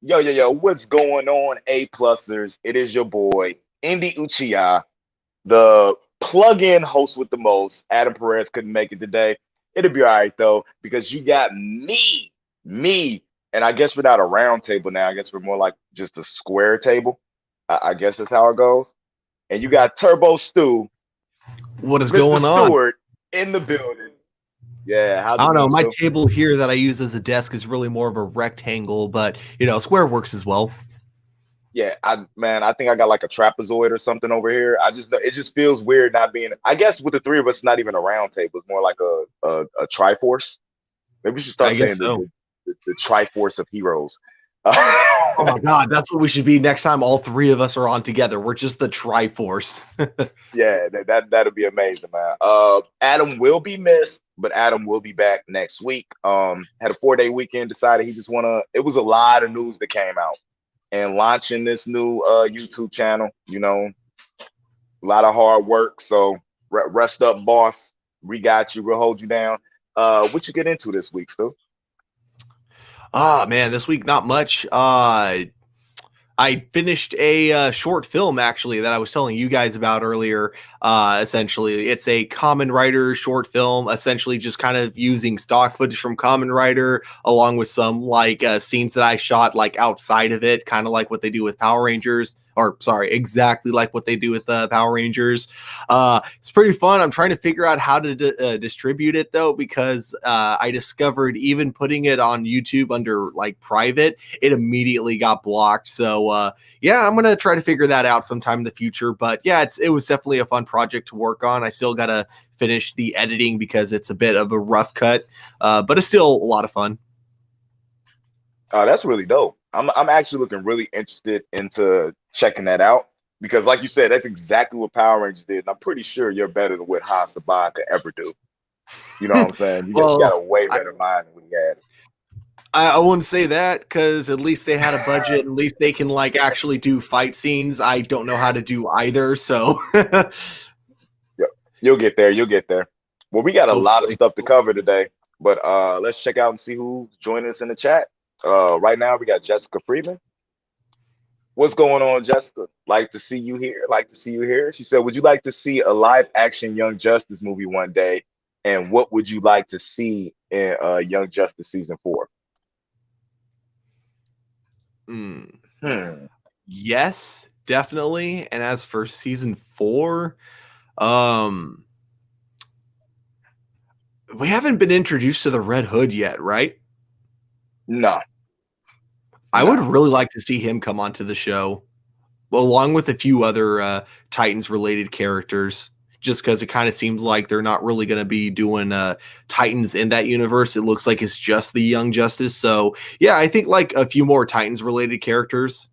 Yo, what's going on, A-plusers? It is your boy, Indy Uchiha, the plug-in host with the most. Adam Perez couldn't make it today. It'll be all right, though, because you got me, and I guess we're not a round table now. I guess we're more like just a square table. I guess that's how it goes. And you got Turbo Stew, What is Mr. going on? Stewart, in the building. Yeah, how's I it don't know. going, My Stu? table here that I use as a desk is really more of a rectangle, but square works as well. Yeah, I think I got like a trapezoid or something over here. It just feels weird not being. I guess with the three of us, not even a round table. It's more like a triforce. Maybe we should start I guess saying so. the triforce of heroes. Oh my God, that's what we should be next time all three of us are on together. We're just the Triforce. Yeah, that'll be amazing, man. Adam will be missed, but Adam will be back next week. Had a 4-day weekend. Decided he just wanna. It was a lot of news that came out, and launching this new YouTube channel. A lot of hard work. So rest up, boss. We got you. We'll hold you down. What you get into this week, Stu? Man, this week not much. I finished a short film actually that I was telling you guys about earlier. Essentially, it's a Kamen Rider short film, essentially just kind of using stock footage from Kamen Rider along with some scenes that I shot like outside of it, kind of like what they do with Power Rangers. Or sorry, exactly like what they do with Power Rangers. It's pretty fun. I'm trying to figure out how to distribute it though, because I discovered even putting it on YouTube under like private, it immediately got blocked. So yeah, I'm gonna try to figure that out sometime in the future. But yeah, it was definitely a fun project to work on. I still gotta finish the editing because it's a bit of a rough cut, but it's still a lot of fun. That's really dope. I'm actually looking really interested into checking that out because, like you said, that's exactly what Power Rangers did. And I'm pretty sure you're better than what Hasselblad could ever do. You know what I'm saying? You got Well, a way better mind than what he has. I wouldn't say that because at least they had a budget. At least they can like actually do fight scenes. I don't know how to do either, so Yep. You'll get there. You'll get there. Well, we got a lot of hopefully. stuff to cover today, but let's check out and see who's joining us in the chat. Right now, we got Jessica Freeman. What's going on, Jessica? Like to see you here. Like to see you here. She said, "Would you like to see a live action Young Justice movie one day? And what would you like to see in Young Justice season 4?" Mm. Hmm. Yes, definitely. And as for season 4, um, we haven't been introduced to the Red Hood yet, right? No. I would No. really like to see him come onto the show, well, along with a few other Titans related characters. Just because it kind of seems like they're not really going to be doing Titans in that universe. It looks like it's just the Young Justice. So yeah, I think like a few more Titans related characters.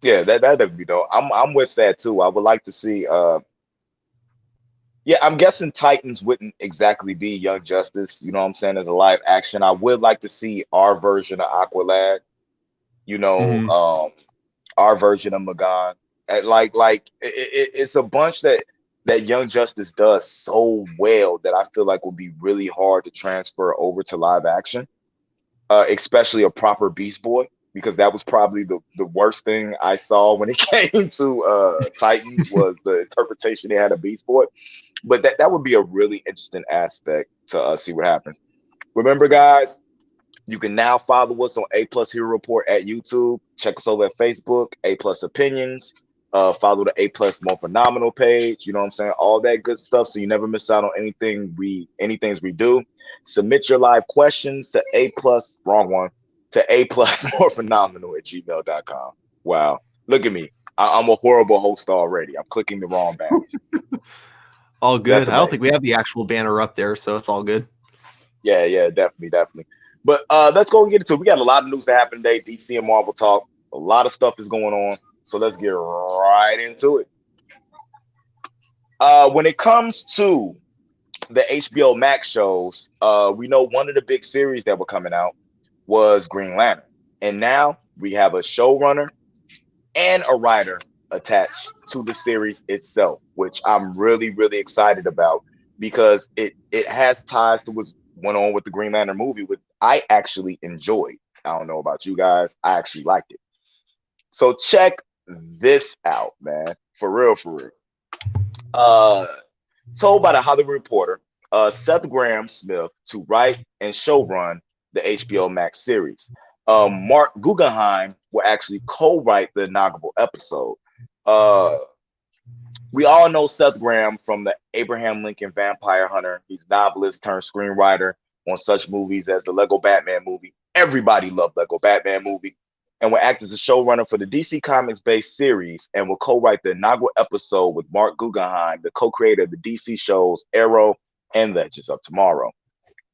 Yeah, that'd be dope. I'm with that too. I would like to see. Yeah, I'm guessing Titans wouldn't exactly be Young Justice. You know what I'm saying? As a live action, I would like to see our version of Aqualad. You know, Mm-hmm. our version of Magan. It's a bunch that Young Justice does so well that I feel like would be really hard to transfer over to live action, especially a proper Beast Boy, because that was probably the worst thing I saw when it came to Titans was the interpretation they had of Beast Boy. But that would be a really interesting aspect to see what happens. Remember, guys, you can now follow us on A Plus Hero Report at YouTube. Check us over at Facebook, A Plus Opinions. Follow the A Plus More Phenomenal page. You know what I'm saying? All that good stuff, so you never miss out on anything we do. Submit your live questions to A Plus, wrong one, to A Plus More Phenomenal at gmail.com. Wow, look at me. I'm a horrible host already. I'm clicking the wrong banners. All That's good. I don't think amazing. we have the actual banner up there, so it's all good. Yeah, definitely. But let's go and get into it. We got a lot of news that happened today. DC and Marvel talk. A lot of stuff is going on. So let's get right into it. When it comes to the HBO Max shows, we know one of the big series that were coming out was Green Lantern. And now we have a showrunner and a writer attached to the series itself, which I'm really, really excited about because it has ties to what's went on with the Green Lantern movie, which I actually enjoyed. I don't know about you guys. I actually liked it. So check this out, man. For real, for real. Uh, Told by the Hollywood Reporter, Seth Graham-Smith to write and showrun the HBO Max series. Mark Guggenheim will actually co-write the inaugural episode. Uh, we all know Seth Graham from the Abraham Lincoln Vampire Hunter. He's novelist turned screenwriter on such movies as the Lego Batman movie. Everybody loved Lego Batman movie. And will act as a showrunner for the DC Comics based series and will co write the inaugural episode with Mark Guggenheim, the co creator of the DC shows Arrow and Legends of Tomorrow.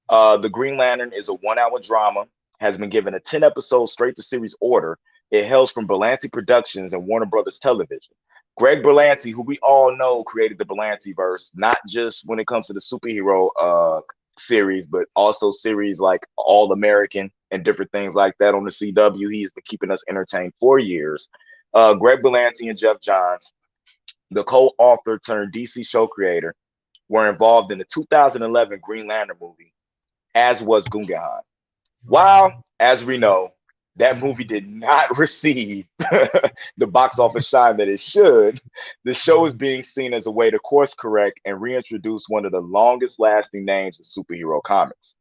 The Green Lantern is a 1 hour drama, has been given a 10 episode straight to series order. It hails from Berlanti Productions and Warner Brothers Television. Greg Berlanti, who we all know created the Berlanti verse, not just when it comes to the superhero series, but also series like All American and different things like that on the CW. He has been keeping us entertained for years. Greg Berlanti and Jeff Johns, the co-author turned DC show creator, were involved in the 2011 Green Lantern movie, as was Guggenheim. While, as we know, that movie did not receive the box office shine that it should, the show is being seen as a way to course correct and reintroduce one of the longest lasting names in superhero comics.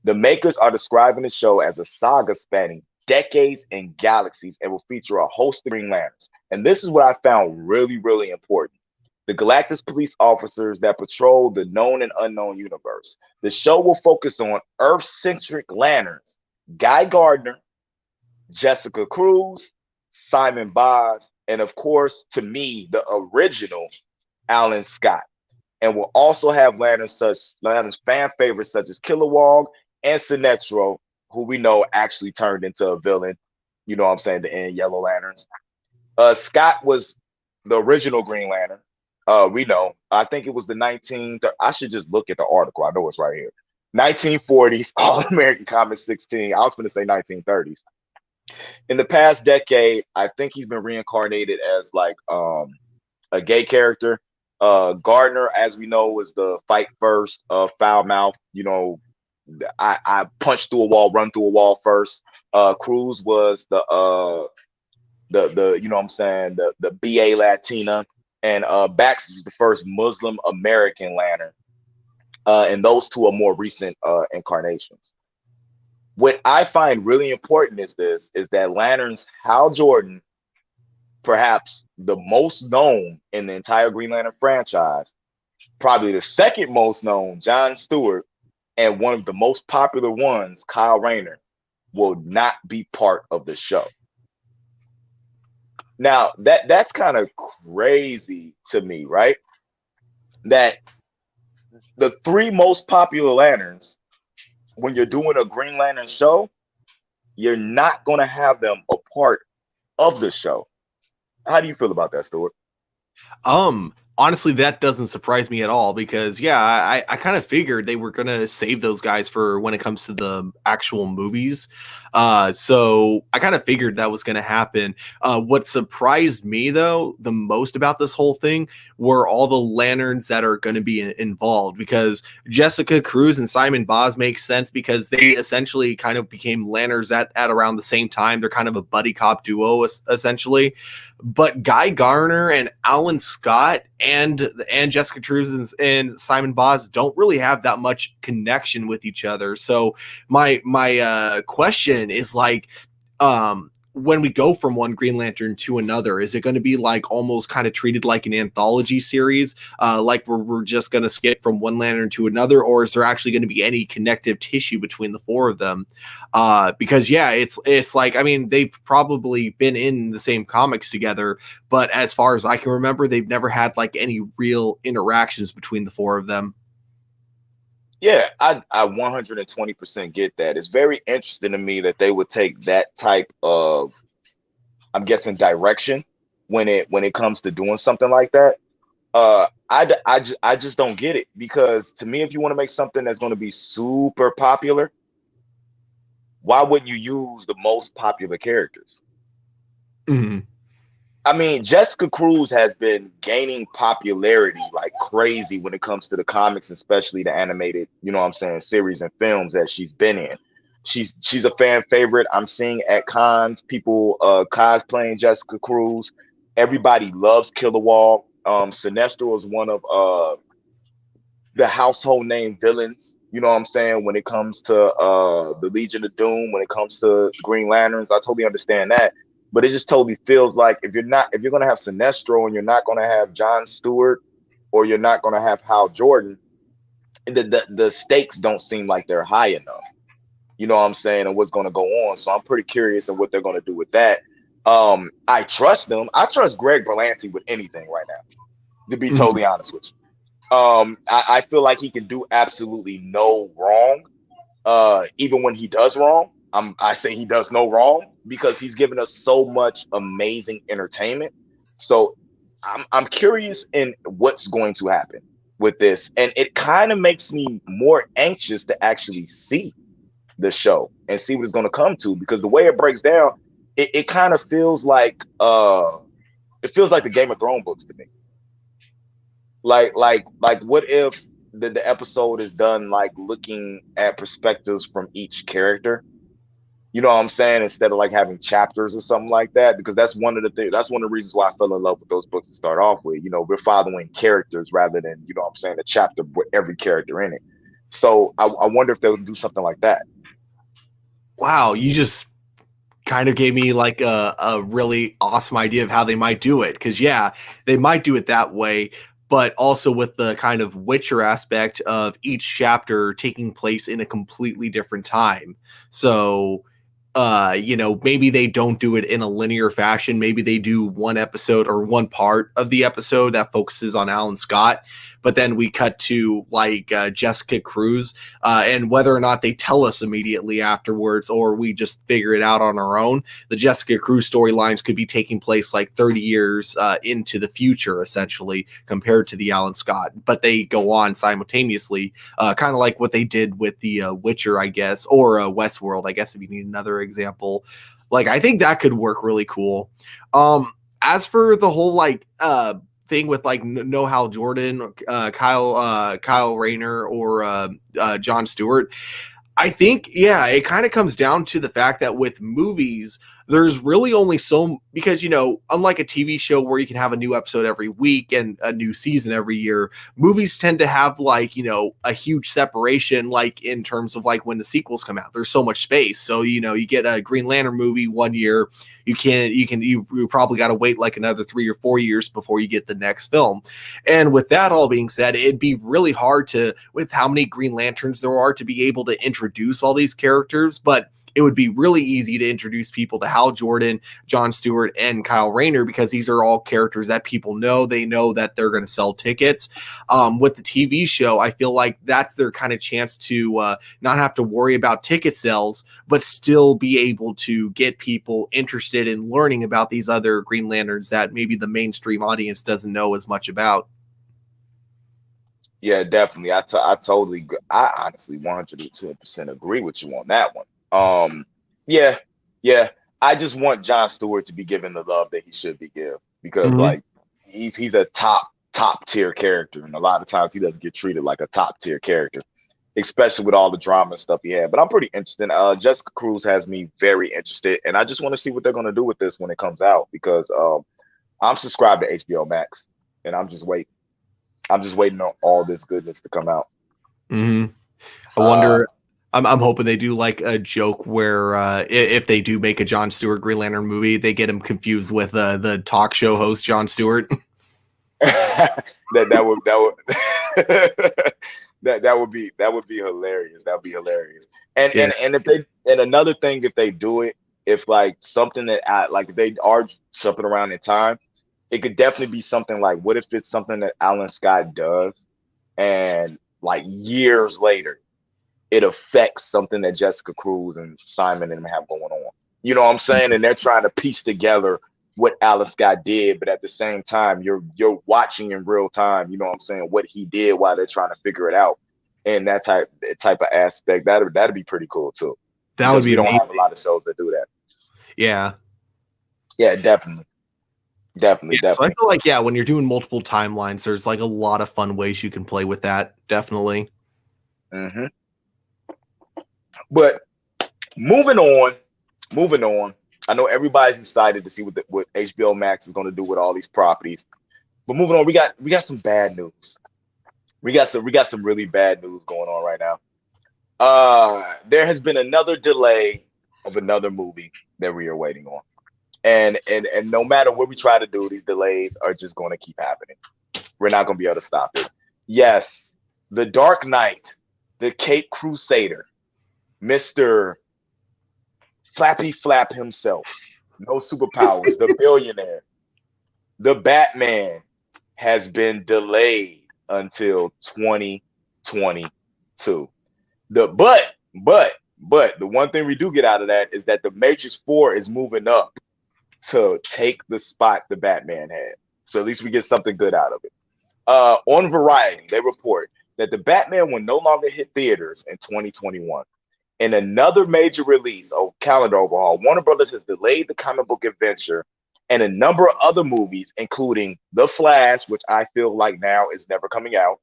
The makers are describing the show as a saga spanning decades and galaxies and will feature a host of Green Lanterns. And this is what I found really, really important. The Galactus police officers that patrol the known and unknown universe. The show will focus on Earth centric lanterns, Guy Gardner, Jessica Cruz, Simon Boz, and of course, to me, the original Alan Scott. And will also have lanterns fan favorites such as Kilowog and Sinestro, who we know actually turned into a villain. You know what I'm saying? The end Yellow Lanterns. Scott was the original Green Lantern. We know. I think it was the 19. I should just look at the article. I know it's right here. 1940s All American Comics 16. I was going to say 1930s. In the past decade, I think he's been reincarnated as like a gay character. Gardner, as we know, was the fight first, foul mouth. You know, I punch through a wall, run through a wall first. Cruz was the you know what I'm saying, the BA Latina, and Bax was the first Muslim American lantern. And those two are more recent incarnations. What I find really important is that Lanterns, Hal Jordan, perhaps the most known in the entire Green Lantern franchise, probably the second most known, John Stewart, and one of the most popular ones, Kyle Rayner, will not be part of the show. Now, that's kind of crazy to me, right? That the three most popular lanterns, when you're doing a Green Lantern show, you're not going to have them a part of the show. How do you feel about that, Stuart? Honestly, that doesn't surprise me at all because yeah, I kind of figured they were gonna save those guys for when it comes to the actual movies. So I kind of figured that was gonna happen. What surprised me though the most about this whole thing were all the lanterns that are gonna be involved because Jessica Cruz and Simon Boz make sense because they essentially kind of became lanterns at around the same time. They're kind of a buddy cop duo essentially. But Guy Garner and Alan Scott and Jessica Cruz and Simon Boz don't really have that much connection with each other. So my question is like, when we go from one Green Lantern to another, is it going to be like almost kind of treated like an anthology series, like we're just going to skip from one Lantern to another, or is there actually going to be any connective tissue between the four of them? Because yeah, it's like, I mean, they've probably been in the same comics together, but as far as I can remember, they've never had like any real interactions between the four of them. Yeah, I 120% get that. It's very interesting to me that they would take that type of, I'm guessing, direction when it comes to doing something like that. I just don't get it because to me, if you want to make something that's going to be super popular, why wouldn't you use the most popular characters? Mm-hmm. I mean, Jessica Cruz has been gaining popularity like crazy when it comes to the comics, especially the animated, you know what I'm saying, series and films that she's been in. She's a fan favorite. I'm seeing at cons people cosplaying Jessica Cruz. Everybody loves Kilowog. Sinestro is one of the household name villains. You know what I'm saying? When it comes to the Legion of Doom, when it comes to Green Lanterns, I totally understand that. But it just totally feels like if you're gonna have Sinestro and you're not gonna have John Stewart or you're not gonna have Hal Jordan, the stakes don't seem like they're high enough. You know what I'm saying, and what's gonna go on. So I'm pretty curious of what they're gonna do with that. I trust them. I trust Greg Berlanti with anything right now, to be Mhm. totally honest with you. I feel like he can do absolutely no wrong. Even when he does wrong, I say he does no wrong because he's given us so much amazing entertainment. So I'm curious in what's going to happen with this, and it kind of makes me more anxious to actually see the show and see what it's going to come to, because the way it breaks down, it kind of feels like the Game of Thrones books to me. Like what if the episode is done like looking at perspectives from each character, you know what I'm saying, instead of like having chapters or something like that, because that's one of the things, that's one of the reasons why I fell in love with those books to start off with. We're following characters rather than, you know what I'm saying, a chapter with every character in it. So I wonder if they'll do something like that. Wow, you just kind of gave me like a really awesome idea of how they might do it. Because yeah, they might do it that way, but also with the kind of Witcher aspect of each chapter taking place in a completely different time. So maybe they don't do it in a linear fashion. Maybe they do one episode or one part of the episode that focuses on Alan Scott, but then we cut to like Jessica Cruz, and whether or not they tell us immediately afterwards or we just figure it out on our own, the Jessica Cruz storylines could be taking place like 30 years into the future, essentially, compared to the Alan Scott, but they go on simultaneously, kind of like what they did with the Witcher, I guess, or Westworld, I guess, if you need another example. Like, I think that could work really cool. As for the whole like thing with like no Hal Jordan, Kyle Rayner, or John Stewart, I think, yeah, it kind of comes down to the fact that with movies, there's really only so, because, unlike a TV show where you can have a new episode every week and a new season every year, movies tend to have like, a huge separation, like in terms of like when the sequels come out, there's so much space. So, you get a Green Lantern movie one year, you probably got to wait like another 3 or 4 years before you get the next film. And with that all being said, it'd be really hard to, with how many Green Lanterns there are, to be able to introduce all these characters. But it would be really easy to introduce people to Hal Jordan, John Stewart, and Kyle Rayner, because these are all characters that people know. They know that they're going to sell tickets. With the TV show, I feel like that's their kind of chance to not have to worry about ticket sales, but still be able to get people interested in learning about these other Green Lanterns that maybe the mainstream audience doesn't know as much about. Yeah, definitely. I honestly 110% agree with you on that one. Yeah, yeah. I just want John Stewart to be given the love that he should be given, because Mm-hmm. like he's a top tier character, and a lot of times he doesn't get treated like a top tier character, especially with all the drama and stuff he had. But I'm pretty interested. Jessica Cruz has me very interested, and I just want to see what they're gonna do with this when it comes out, because I'm subscribed to HBO Max, and I'm just waiting. I'm just waiting on all this goodness to come out. Mm-hmm. I Uh, wonder. I'm hoping they do like a joke where if they do make a John Stewart Green Lantern movie, they get him confused with the talk show host John Stewart. that would that would be hilarious. That would be hilarious. And Yeah. and and if they and another thing, if they do it, if like something like if they are jumping around in time, it could definitely be something like, what if it's something that Alan Scott does, and like years later it affects something that Jessica Cruz and Simon and them have going on. You know what I'm saying? And they're trying to piece together what Alan Scott did, but at the same time, you're watching in real time, you know what I'm saying, what he did while they're trying to figure it out. And that type of aspect, that'd be pretty cool too. That would Because be we don't have a amazing. lot of shows that do that. Yeah. Yeah, definitely. Definitely, Yeah. So I definitely. feel like, yeah, when you're doing multiple timelines, there's like a lot of fun ways you can play with that. Definitely. hmm But Moving on, moving on. I know everybody's excited to see what HBO Max is going to do with all these properties. But moving on, we got some bad news. We got some really bad news going on right now. There has been another delay of another movie that we are waiting on. And no matter what we try to do, these delays are just going to keep happening. We're not going to be able to stop it. Yes, The Dark Knight, the Cape Crusader, Mr. Flappy Flap himself, no superpowers, the billionaire, the Batman has been delayed until 2022. But the one thing we do get out of that is that the Matrix 4 is moving up to take the spot the Batman had. So at least we get something good out of it. On Variety, they report that the Batman will no longer hit theaters in 2021. In another major release or calendar overhaul, Warner Brothers has delayed the comic book adventure and a number of other movies, including The Flash, which I feel like now is never coming out,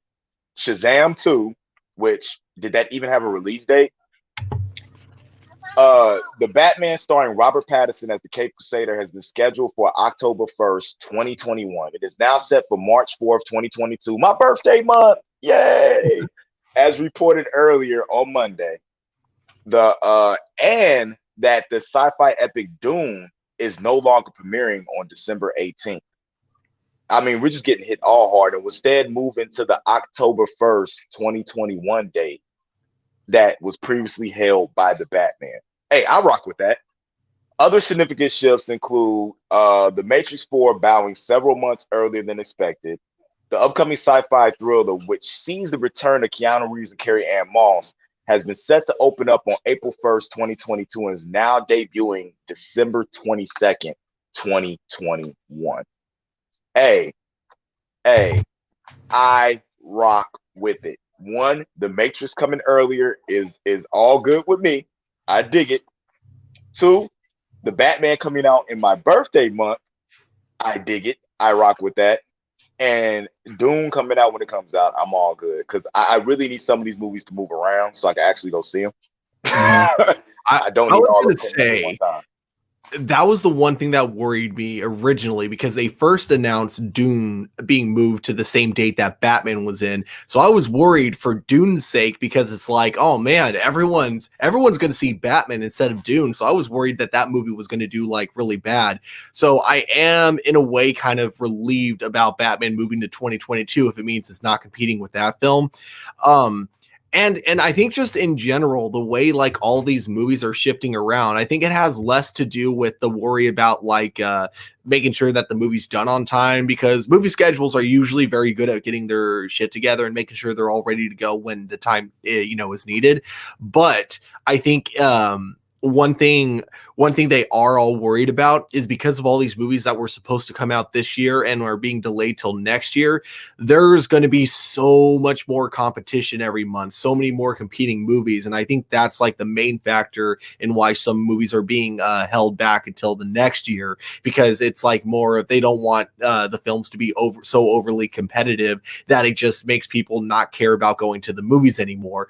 Shazam 2, which did that even have a release date? The Batman starring Robert Pattinson as the Cape Crusader has been scheduled for October 1st, 2021. It is now set for March 4th, 2022, my birthday month. Yay! As reported earlier on Monday, and that the sci-fi epic Dune is no longer premiering on December 18th. I mean, we're just getting hit all hard and will instead move into the October 1st, 2021 date that was previously held by the Batman. Hey, I rock with that. Other significant shifts include the Matrix 4 bowing several months earlier than expected, the upcoming sci-fi thriller, which sees the return of Keanu Reeves and Carrie Ann Moss, has been set to open up on April 1st, 2022, and is now debuting December 22nd, 2021. Hey, hey, I rock with it. One, the Matrix coming earlier is all good with me. I dig it. Two, the Batman coming out in my birthday month. I dig it. I rock with that. And Doom coming out when it comes out, I'm all good because I really need some of these movies to move around so I can actually go see them. Mhm. I don't I need was all gonna of them at one say time. that was the one thing that worried me originally because they first announced Dune being moved to the same date that Batman was in. So I was worried for Dune's sake because it's like, oh man, everyone's going to see Batman instead of Dune. So I was worried that that movie was going to do like really bad. So I am in a way kind of relieved about Batman moving to 2022 if it means it's not competing with that film. Um and I think just in general, the way like all these movies are shifting around, I think it has less to do with the worry about like making sure that the movie's done on time because movie schedules are usually very good at getting their shit together and making sure they're all ready to go when the time is needed. But I think one thing they are all worried about is because of all these movies that were supposed to come out this year and are being delayed till next year, there's going to be so much more competition every month, so many more competing movies. And I think that's like the main factor in why some movies are being held back until the next year, because it's like more of they don't want the films to be so overly competitive that it just makes people not care about going to the movies anymore.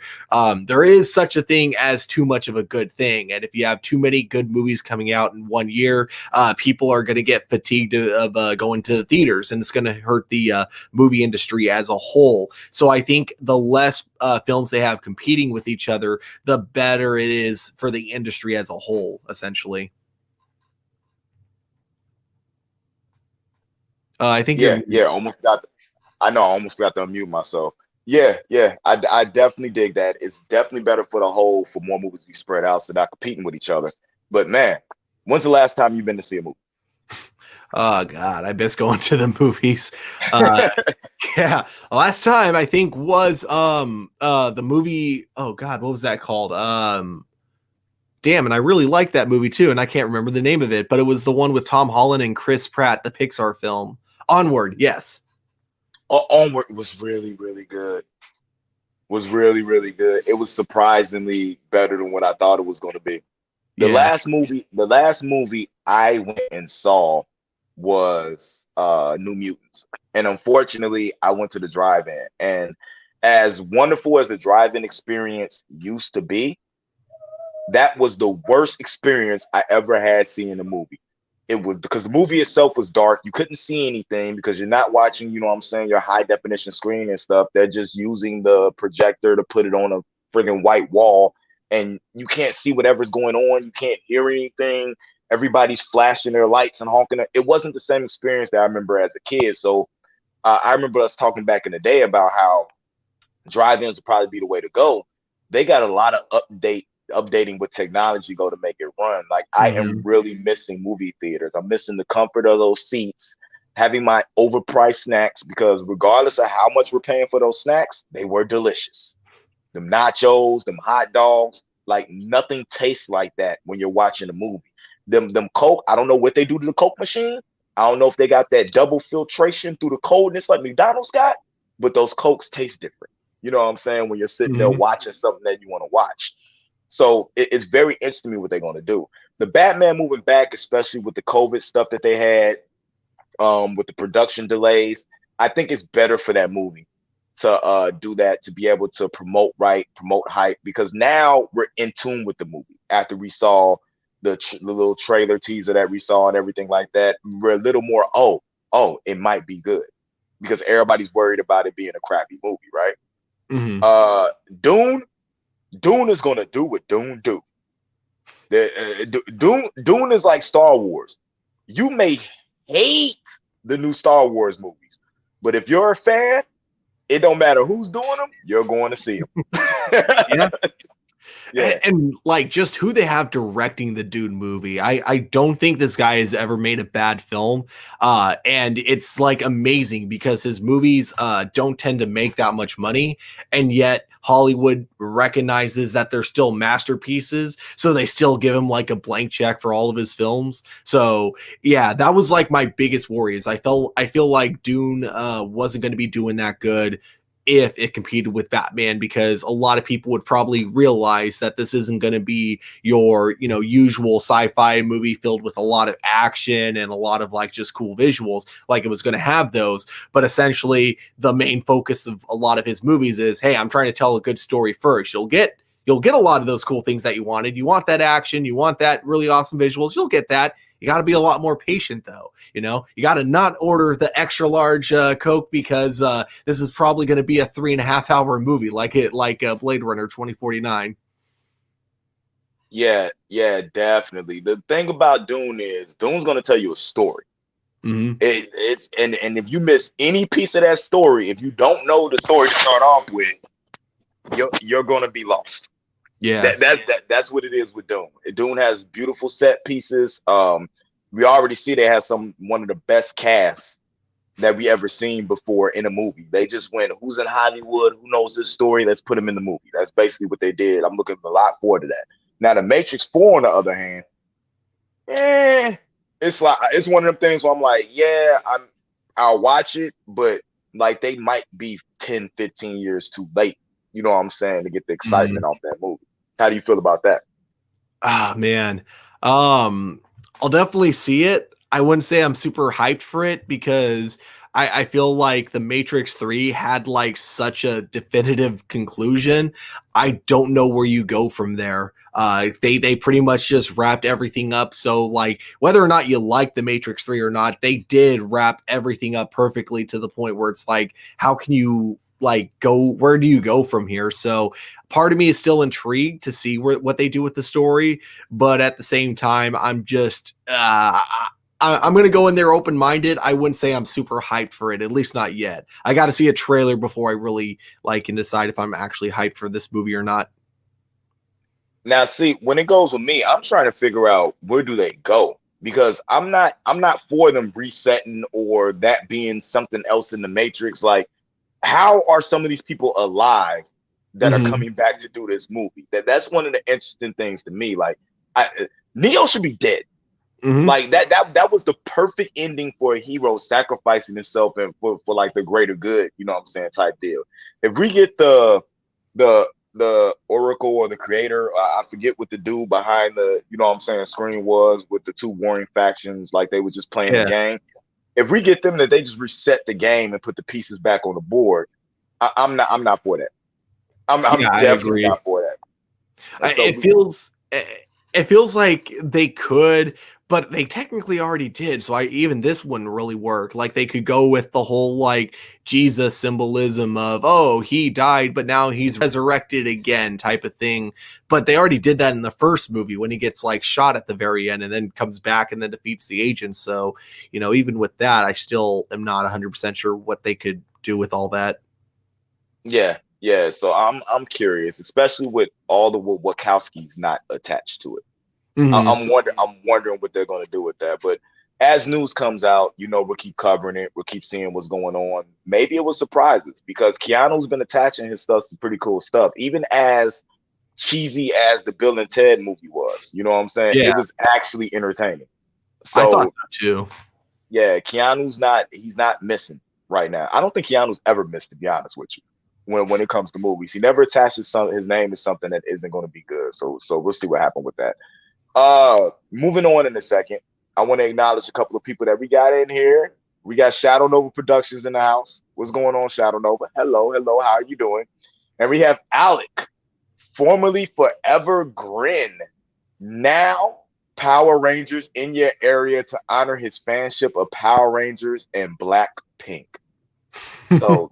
There is such a thing as too much of a good thing. And if you have too many good movies coming out in one year, people are going to get fatigued of going to the theaters, and it's going to hurt the movie industry as a whole. So I think the less films they have competing with each other, the better it is for the industry as a whole, essentially. I think you're Yeah, muted. yeah, almost got. I know I almost forgot to unmute myself. Yeah, yeah, I definitely dig that. It's definitely better for the whole for more movies to be spread out so they're not competing with each other. But man, when's the last time you've been to see a movie? Oh God, I miss going to the movies. Uh, yeah, last time I think was the movie. Oh God, what was that called? Damn, and I really liked that movie too, and I can't remember the name of it, but it was the one with Tom Holland and Chris Pratt, the Pixar film. Onward, yes. Onward was really, really good. Was really, really good. It was surprisingly better than what I thought it was going to be. Yeah. The last movie I went and saw was New Mutants. And unfortunately, I went to the drive-in. And as wonderful as the drive-in experience used to be, That was the worst experience I ever had seeing a movie. It was because the movie itself was dark. You couldn't see anything because you're not watching, you know what I'm saying, your high definition screen and stuff. They're just using the projector to put it on a friggin' white wall, and you can't see whatever's going on. You can't hear anything. Everybody's flashing their lights and honking. It wasn't the same experience that I remember as a kid. So I remember us talking back in the day about how drive-ins would probably be the way to go. They got a lot of updating with technology go to make it run. Like I am Mhm. really missing movie theaters. I'm missing the comfort of those seats, having my overpriced snacks, because regardless of how much we're paying for those snacks, they were delicious. Them nachos, them hot dogs, like nothing tastes like that when you're watching a movie. Them Coke, I don't know what they do to the Coke machine. I don't know if they got that double filtration through the coldness like McDonald's got, but those Cokes taste different. You know what I'm saying? When you're sitting there Mhm. watching something that you want to watch. So it's very interesting to me what they're going to do. The Batman moving back, especially with the COVID stuff that they had, with the production delays, I think it's better for that movie to do that, to be able to promote hype, because now we're in tune with the movie after we saw the little trailer teaser that we saw and everything like that. We're a little more, oh, it might be good, because everybody's worried about it being a crappy movie, right? Mhm. Uh, Dune, Dune is gonna do what Dune do. Dune is like Star Wars. You may hate the new Star Wars movies, but if you're a fan, it don't matter who's doing them, you're going to see them. Yeah. Yeah. And like just who they have directing the Dune movie. I don't think this guy has ever made a bad film. And it's like amazing because his movies don't tend to make that much money, and yet Hollywood recognizes that they're still masterpieces, so they still give him like a blank check for all of his films. So yeah, that was like my biggest worry is I feel like Dune wasn't going to be doing that good if it competed with Batman, because a lot of people would probably realize that this isn't going to be your, usual sci-fi movie filled with a lot of action and a lot of like just cool visuals. Like it was going to have those, but essentially the main focus of a lot of his movies is, hey, I'm trying to tell a good story first. You'll get a lot of those cool things that you wanted. You want that action, you want that really awesome visuals, you'll get that. You got to be a lot more patient, though. You got to not order the extra large Coke because this is probably going to be a 3.5 hour movie, like Blade Runner 2049. Yeah, definitely. The thing about Dune is Dune's gonna tell you a story. Mm-hmm. It's and if you miss any piece of that story, if you don't know the story to start off with, you're gonna be lost. Yeah. That's what it is with Dune. Dune has beautiful set pieces. We already see they have one of the best casts that we ever seen before in a movie. They just went, who's in Hollywood? Who knows this story? Let's put him in the movie. That's basically what they did. I'm looking a lot forward to that. Now, the Matrix 4, on the other hand, eh, it's like it's one of them things where I'm like, yeah, I'll watch it, but like they might be 10, 15 years too late. You know what I'm saying, to get the Mm-hmm. excitement off that movie. How do you feel about that? Ah, man. I'll definitely see it. I wouldn't say I'm super hyped for it because I feel like the Matrix 3 had like such a definitive conclusion. I don't know where you go from there. They pretty much just wrapped everything up. So like whether or not you like the Matrix 3 or not, they did wrap everything up perfectly to the point where it's like, how can you like go, where do you go from here? So part of me is still intrigued to see what they do with the story, but at the same time, I'm going to go in there open minded. I wouldn't say I'm super hyped for it, at least not yet. I got to see a trailer before I really like and decide if I'm actually hyped for this movie or not. Now, see, when it goes with me, I'm trying to figure out where do they go, because I'm not for them resetting or that being something else in the Matrix. Like, how are some of these people alive that are Mm-hmm. coming back to do this movie? That's one of the interesting things to me. Like, Neo should be dead. Mm-hmm. Like that was the perfect ending for a hero sacrificing himself and for like the greater good, you know what I'm saying, type deal. If we get the Oracle or the creator, I forget what the dude behind the, you know what I'm saying, screen was, with the two warring factions, like they were just playing the Yeah. game. If we get them that they just reset the game and put the pieces back on the board, I'm not for that. I'm Yeah, I definitely agree. not for that. And so It feels it feels like they could, but they technically already did. So even this wouldn't really work. Like they could go with the whole like Jesus symbolism of, oh, he died, but now he's resurrected again type of thing. But they already did that in the first movie when he gets like shot at the very end and then comes back and then defeats the agents. So, even with that, I still am not 100% sure what they could do with all that. Yeah, yeah. So I'm curious, especially with all the Wachowskis not attached to it. Mm-hmm. I'm wondering what they're going to do with that. But as news comes out, we'll keep covering it. We'll keep seeing what's going on. Maybe it will surprise us because Keanu's been attaching his stuff to pretty cool stuff, even as cheesy as the Bill and Ted movie was. You know what I'm saying? Yeah, It was actually entertaining. I thought So so too. yeah, he's not missing right now. I don't think Keanu's ever missed, to be honest with you. When it comes to movies, he never attaches his name to something that isn't going to be good. So we'll see what happens with that. Moving on in a second, I want to acknowledge a couple of people that we got in here. We got Shadow Nova Productions in the house. What's going on, Shadow Nova? Hello, hello. How are you doing? And we have Alec, formerly Forever Grin, now Power Rangers in your area to honor his fanship of Power Rangers and Blackpink. So,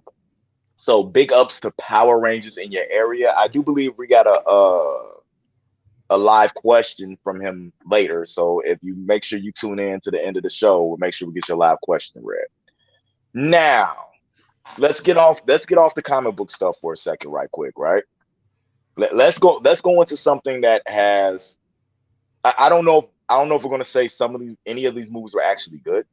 so big ups to Power Rangers in your area. I do believe we got a live question from him later. So if you make sure you tune in to the end of the show, we'll make sure we get your live question read. Now, let's get off the comic book stuff for a second, right quick, right? Let's go into something that has I don't know if we're gonna say any of these movies were actually good.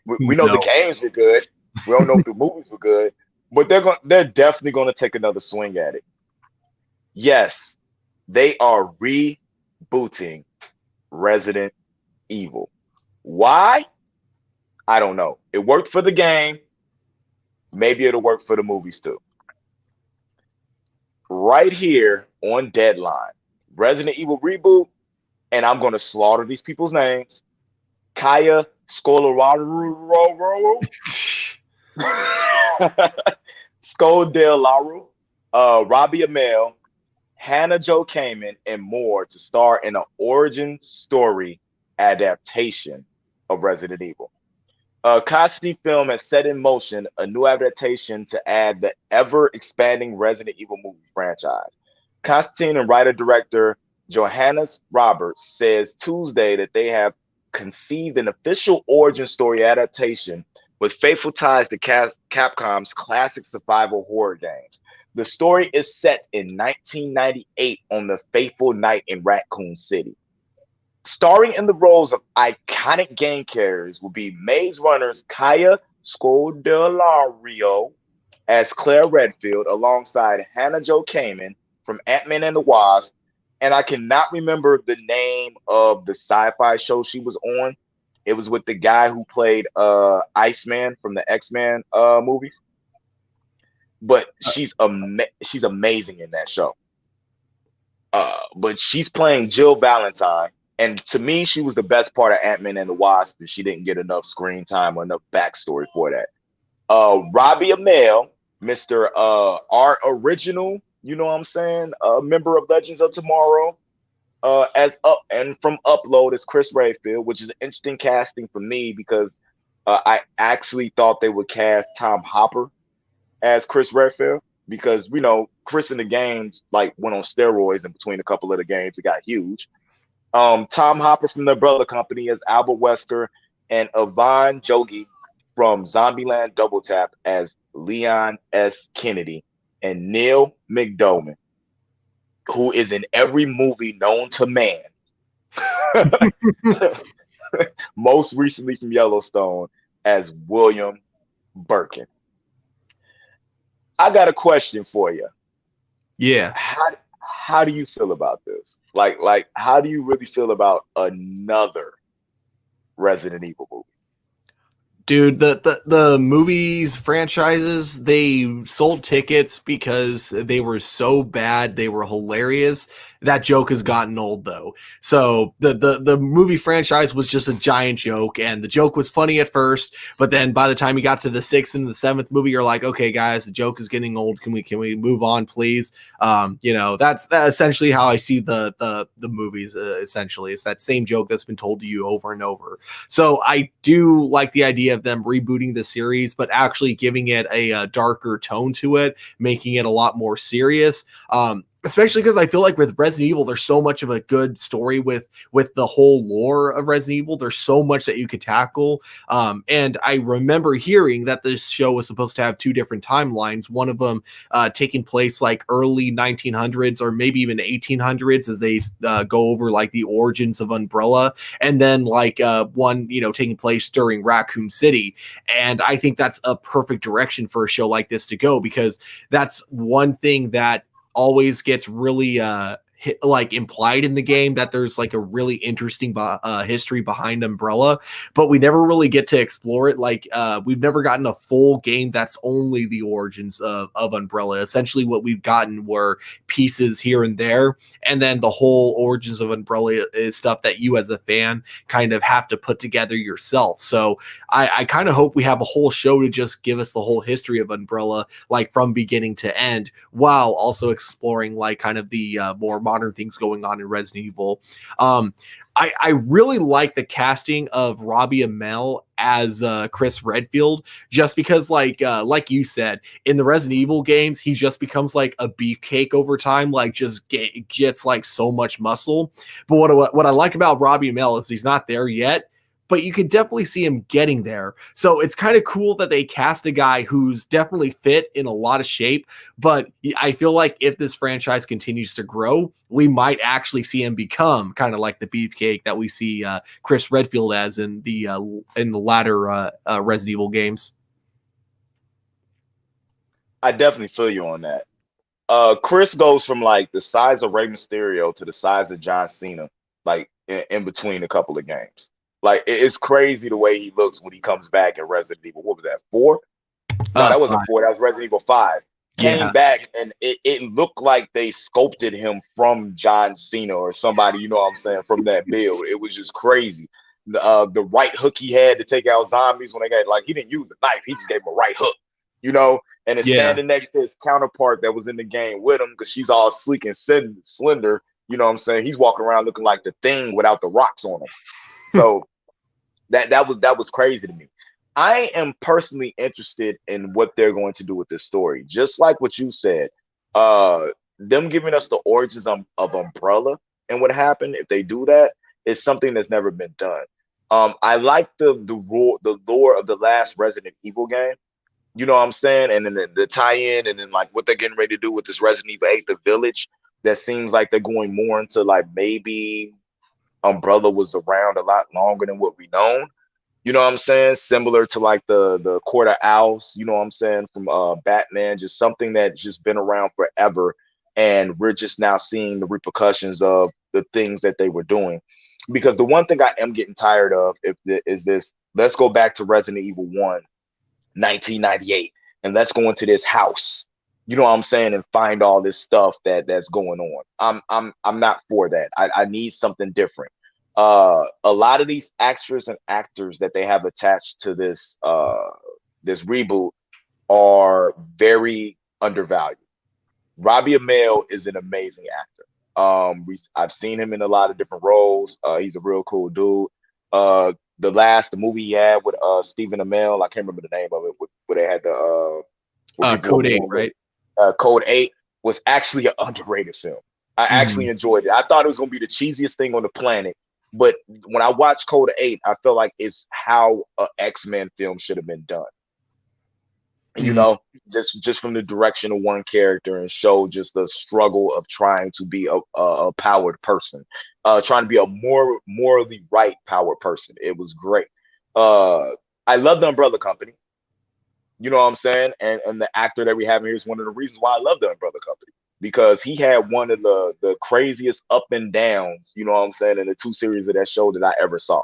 We know the No. games were good. We don't know if the movies were good, but they're definitely gonna take another swing at it. Yes, they are rebooting Resident Evil. Why? I don't know. It worked for the game. Maybe it'll work for the movies too. Right here on Deadline, Resident Evil reboot, and I'm going to slaughter these people's names. Kaya Scolaro, Scodelaru, Robbie Amell, Hannah Jo Kamen, and more to star in an origin story adaptation of Resident Evil. Constantine Film has set in motion a new adaptation to add the ever-expanding Resident Evil movie franchise. Constantine and writer-director Johannes Roberts says Tuesday that they have conceived an official origin story adaptation with faithful ties to Capcom's classic survival horror games. The story is set in 1998 on the fateful night in Raccoon City. Starring in the roles of iconic game characters will be Maze Runner's Kaya Scodelario as Claire Redfield, alongside Hannah Jo Kamen from Ant-Man and the Wasp. And I cannot remember the name of the sci-fi show she was on. It was with the guy who played Iceman from the X-Men movies. But she's amazing in that show. But she's playing Jill Valentine. And to me, she was the best part of Ant-Man and the Wasp, and she didn't get enough screen time or enough backstory for that. Robbie Amell, Mr. Art Original, you know what I'm saying? Member of Legends of Tomorrow, as up and from Upload is Chris Redfield, which is an interesting casting for me because I actually thought they would cast Tom Hopper as Chris Redfield because we know Chris in the games like went on steroids in between a couple of the games. It got huge. Tom Hopper from the Umbrella Company as Albert Wesker, and Yvonne Jogi from Zombieland Double Tap as Leon S. Kennedy, and Neil McDormand, who is in every movie known to man. Most recently from Yellowstone as William Birkin. I got a question for you. Yeah. How do you feel about this? Like how do you really feel about another Resident Evil movie? Dude, the movies franchises, they sold tickets because they were so bad, they were hilarious. that joke has gotten old though. So the movie franchise was just a giant joke, and the joke was funny at first, but then by the time you got to the sixth and the seventh movie, you're like, okay, guys, the joke is getting old. Can we move on, please? That's essentially how I see the movies. Essentially, it's that same joke that's been told to you over and over. So I do like the idea of them rebooting the series, but actually giving it a darker tone to it, making it a lot more serious. Especially because I feel like with Resident Evil, there's so much of a good story with the whole lore of Resident Evil. There's so much that you could tackle. And I remember hearing that this show was supposed to have two different timelines. One of them taking place like early 1900s or maybe even 1800s as they go over like the origins of Umbrella, and then like one taking place during Raccoon City. And I think that's a perfect direction for a show like this to go, because that's one thing that always gets really like implied in the game, that there's like a really interesting history behind Umbrella, but we never really get to explore it. Like we've never gotten a full game that's only the origins of Umbrella. Essentially what we've gotten were pieces here and there, and then the whole origins of Umbrella is stuff that you as a fan kind of have to put together yourself. So I kind of hope we have a whole show to just give us the whole history of Umbrella, like from beginning to end, while also exploring like kind of the more modern things going on in Resident Evil. I really like the casting of Robbie Amell as Chris Redfield, just because like you said, in the Resident Evil games, he just becomes like a beefcake over time, like just gets like so much muscle. But what I like about Robbie Amell is he's not there yet, but you can definitely see him getting there. So it's kind of cool that they cast a guy who's definitely fit in a lot of shape. But I feel like if this franchise continues to grow, we might actually see him become kind of like the beefcake that we see Chris Redfield as in the latter Resident Evil games. I definitely feel you on that. Chris goes from like the size of Rey Mysterio to the size of John Cena, like in between a couple of games. Like it's crazy the way he looks when he comes back in Resident Evil. What was that? 4? No, that wasn't 4. That was Resident Evil 5. Yeah. Came back and it looked like they sculpted him from John Cena or somebody, you know what I'm saying, from that build. It was just crazy. The right hook he had to take out zombies when they got, like, he didn't use a knife, he just gave him a right hook, you know, and it's standing next to his counterpart that was in the game with him, because she's all sleek and slender, you know what I'm saying. He's walking around looking like the Thing without the rocks on him. So that was crazy to me. I am personally interested in what they're going to do with this story. Just like what you said, them giving us the origins of Umbrella and what happened, if they do that, is something that's never been done. I like the lore of the last Resident Evil game. You know what I'm saying? And then the tie-in, and then like what they're getting ready to do with this Resident Evil 8, The Village, that seems like they're going more into like maybe Umbrella was around a lot longer than what we known. You know what I'm saying? Similar to like the Court of Owls, you know what I'm saying, from Batman, just something that's just been around forever. And we're just now seeing the repercussions of the things that they were doing. Because the one thing I am getting tired of is this, let's go back to Resident Evil 1, 1998, and let's go into this house, you know what I'm saying, and find all this stuff that's going on. I'm not for that. I need something different. A lot of these actors and actors that they have attached to this this reboot are very undervalued. Robbie Amell is an amazing actor. I've seen him in a lot of different roles. He's a real cool dude. The movie he had with Stephen Amell, I can't remember the name of it, where they had the Code 8, right? Code 8 was actually an underrated film. I actually enjoyed it. I thought it was going to be the cheesiest thing on the planet, but when I watched Code 8, I felt like it's how an X-Men film should have been done. You know, just from the direction of one character, and show just the struggle of trying to be a powered person, trying to be a more morally right powered person. It was great. I love the Umbrella Company. You know what I'm saying? And the actor that we have here is one of the reasons why I love the Umbrella Company, because he had one of the craziest up and downs, you know what I'm saying, in the 2 series of that show that I ever saw.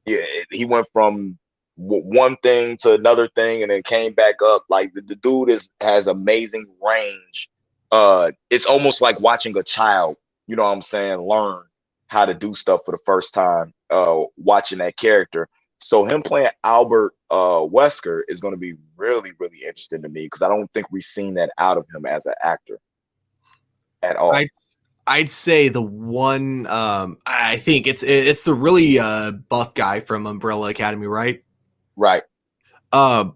Yeah, he went from one thing to another thing and then came back up. Like the dude has amazing range. It's almost like watching a child you know what I'm saying, learn how to do stuff for the first time, watching that character. So him playing Albert Wesker is going to be really, really interesting to me because I don't think we've seen that out of him as an actor at all. I'd I'd say the one I think it's the really buff guy from Umbrella Academy, right? Right. Uh,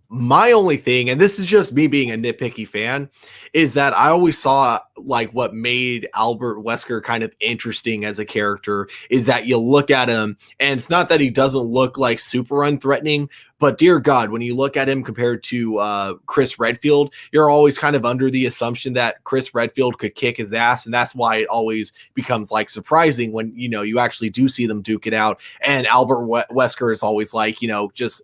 my only thing, and this is just me being a nitpicky fan, is that I always saw like what made Albert Wesker kind of interesting as a character is that you look at him, and it's not that he doesn't look like super unthreatening, but dear God, when you look at him compared to Chris Redfield, you're always kind of under the assumption that Chris Redfield could kick his ass, and that's why it always becomes like surprising when you actually do see them duke it out. And Albert Wesker is always like just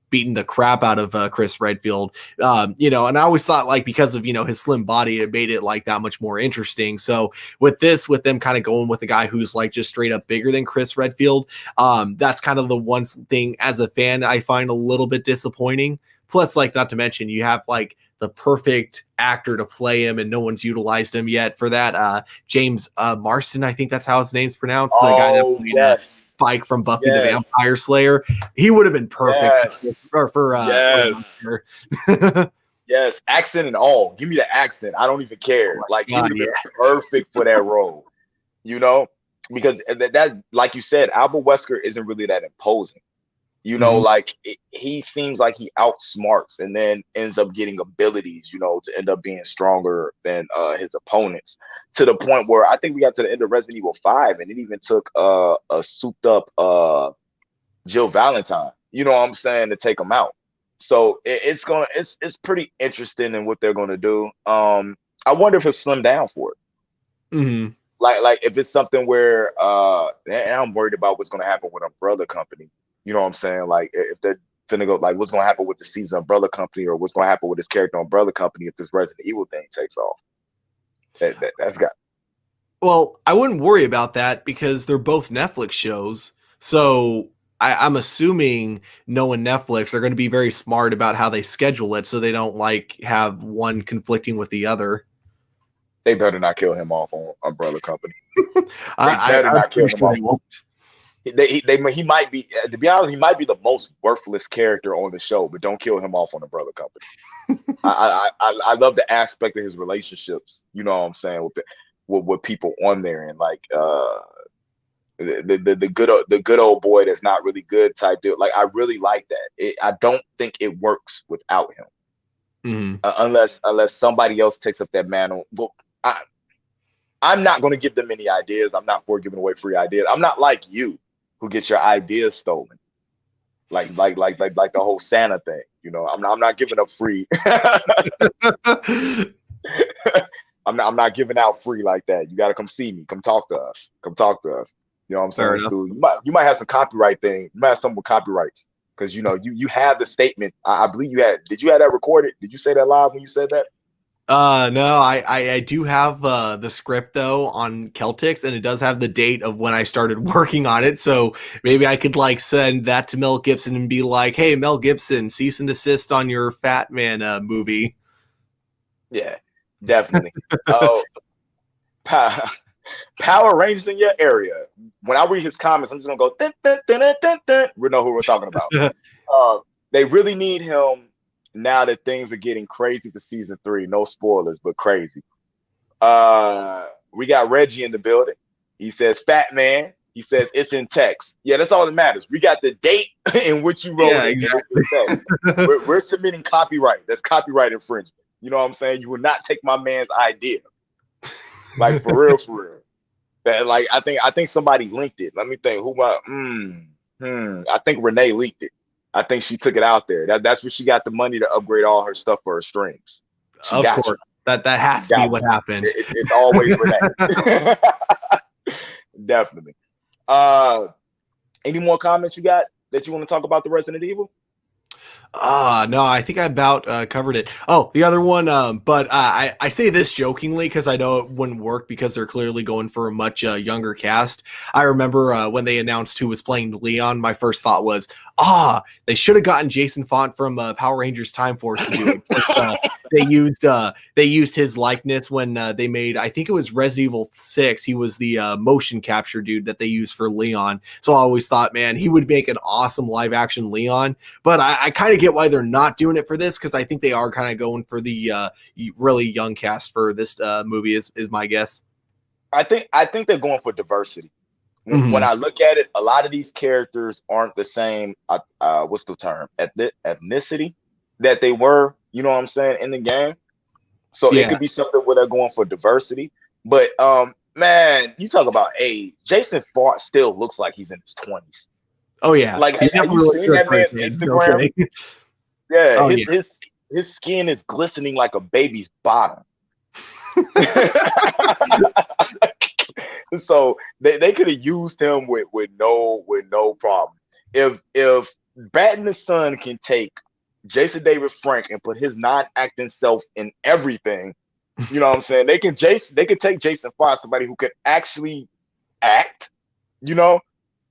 beating the crap out of Chris Redfield, and I always thought like because of his slim body, it made it like that much more interesting. So with them kind of going with a guy who's like just straight up bigger than Chris Redfield, that's kind of the one thing as a fan I find a little bit disappointing. Plus, like not to mention you have like the perfect actor to play him, and no one's utilized him yet for that. James Marsden, I think that's how his name's pronounced. The guy that played, yes. Spike from Buffy the Yes. Vampire Slayer. He would have been perfect Yes. for Yes. Yes, accent and all. Give me the accent. I don't even care. Like he would have been perfect for that role, because that like you said, Albert Wesker isn't really that imposing. Like he seems like he outsmarts and then ends up getting abilities, to end up being stronger than his opponents, to the point where I think we got to the end of Resident Evil 5 and it even took a souped up Jill Valentine, you know what I'm saying, to take him out. So it's pretty interesting in what they're gonna do. I wonder if he'll slim down for it. Mm-hmm. Like if it's something where and I'm worried about what's gonna happen with Umbrella Company. You know what I'm saying? Like if they're finna go, like what's gonna happen with the season Umbrella Company, or what's gonna happen with this character Umbrella Company if this Resident Evil thing takes off. That's got. Well, I wouldn't worry about that because they're both Netflix shows. So I'm assuming knowing Netflix, they're going to be very smart about how they schedule it, so they don't like have one conflicting with the other. They better not kill him off on Umbrella Company. They better not kill him off. He might be, to be honest, he might be the most worthless character on the show, but don't kill him off on the Brother Company. I love the aspect of his relationships, you know what I'm saying, with people on there, and like the good old boy that's not really good type deal. Like I really like that. I don't think it works without him, unless somebody else takes up that mantle. Well, I'm not going to give them any ideas. I'm not for giving away free ideas. I'm not like you, who gets your ideas stolen, like the whole Santa thing. I'm not giving up free. I'm not giving out free like that. You got to come see me. Come talk to us. You know what I'm saying, Stu? You might have some copyright thing. You might have some with copyrights because you have the statement. I believe you had. Did you have that recorded? Did you say that live when you said that? No, I do have the script though on Celtics, and it does have the date of when I started working on it. So maybe I could like send that to Mel Gibson and be like, "Hey, Mel Gibson, cease and desist on your Fat Man movie." Yeah, definitely. Oh, Power Rangers in your area. When I read his comments, I'm just gonna go. Dun, dun, dun, dun, dun, dun. We know who we're talking about. They really need him. Now that things are getting crazy for season 3, no spoilers, but crazy. We got Reggie in the building. He says, "Fat Man." He says, "It's in text." Yeah, that's all that matters. We got the date in which you wrote it. Exactly. In text. We're submitting copyright. That's copyright infringement. You know what I'm saying? You will not take my man's idea. Like for real. That, like I think somebody linked it. Let me think. I think Renee leaked it. I think she took it out there. That's where she got the money to upgrade all her stuff for her streams. Of course, that has to be what happened. It's always Renee. Definitely. Any more comments you got that you want to talk about the Resident Evil? No, I think I about covered it. Oh, the other one, but I say this jokingly because I know it wouldn't work because they're clearly going for a much younger cast. I remember when they announced who was playing Leon, my first thought was, they should have gotten Jason Font from Power Rangers Time Force to do it. they used his likeness when they made, I think it was Resident Evil 6. He was the motion capture dude that they used for Leon. So I always thought, man, he would make an awesome live action Leon. But I kind of get why they're not doing it for this, because I think they are kind of going for the really young cast for this movie. Is my guess. I think they're going for diversity. When Mhm. I look at it, a lot of these characters aren't the same. What's the term? Ethnicity that they were. You know what I'm saying, in the game. So it Yeah. could be something where they're going for diversity. But man, you talk about age. Jason Fart still looks like he's in his 20s. Oh yeah. Like, He have never you really seen showed that for his man's age. No Instagram? kidding. Yeah, Oh yeah. his skin is glistening like a baby's bottom. So they could have used him with no problem. If Bat and the Sun can take Jason David Frank and put his non-acting self in everything, you know what I'm saying? They can take Jason Fox, somebody who could actually act, you know,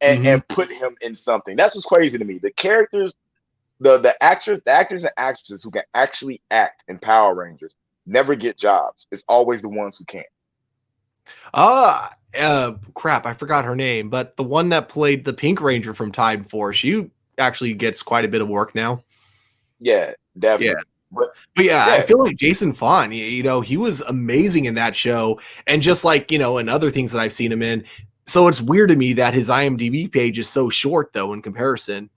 Mhm. and put him in something. That's what's crazy to me. The characters, the actors and actresses who can actually act in Power Rangers never get jobs. It's always the ones who can't. Crap, I forgot her name, but the one that played the Pink Ranger from Time Force, she actually gets quite a bit of work now. Yeah, Yeah. definitely. But But yeah, I yeah, feel like Jason Fawn, he was amazing in that show. And just like, and other things that I've seen him in. So it's weird to me that his IMDb page is so short, though, in comparison.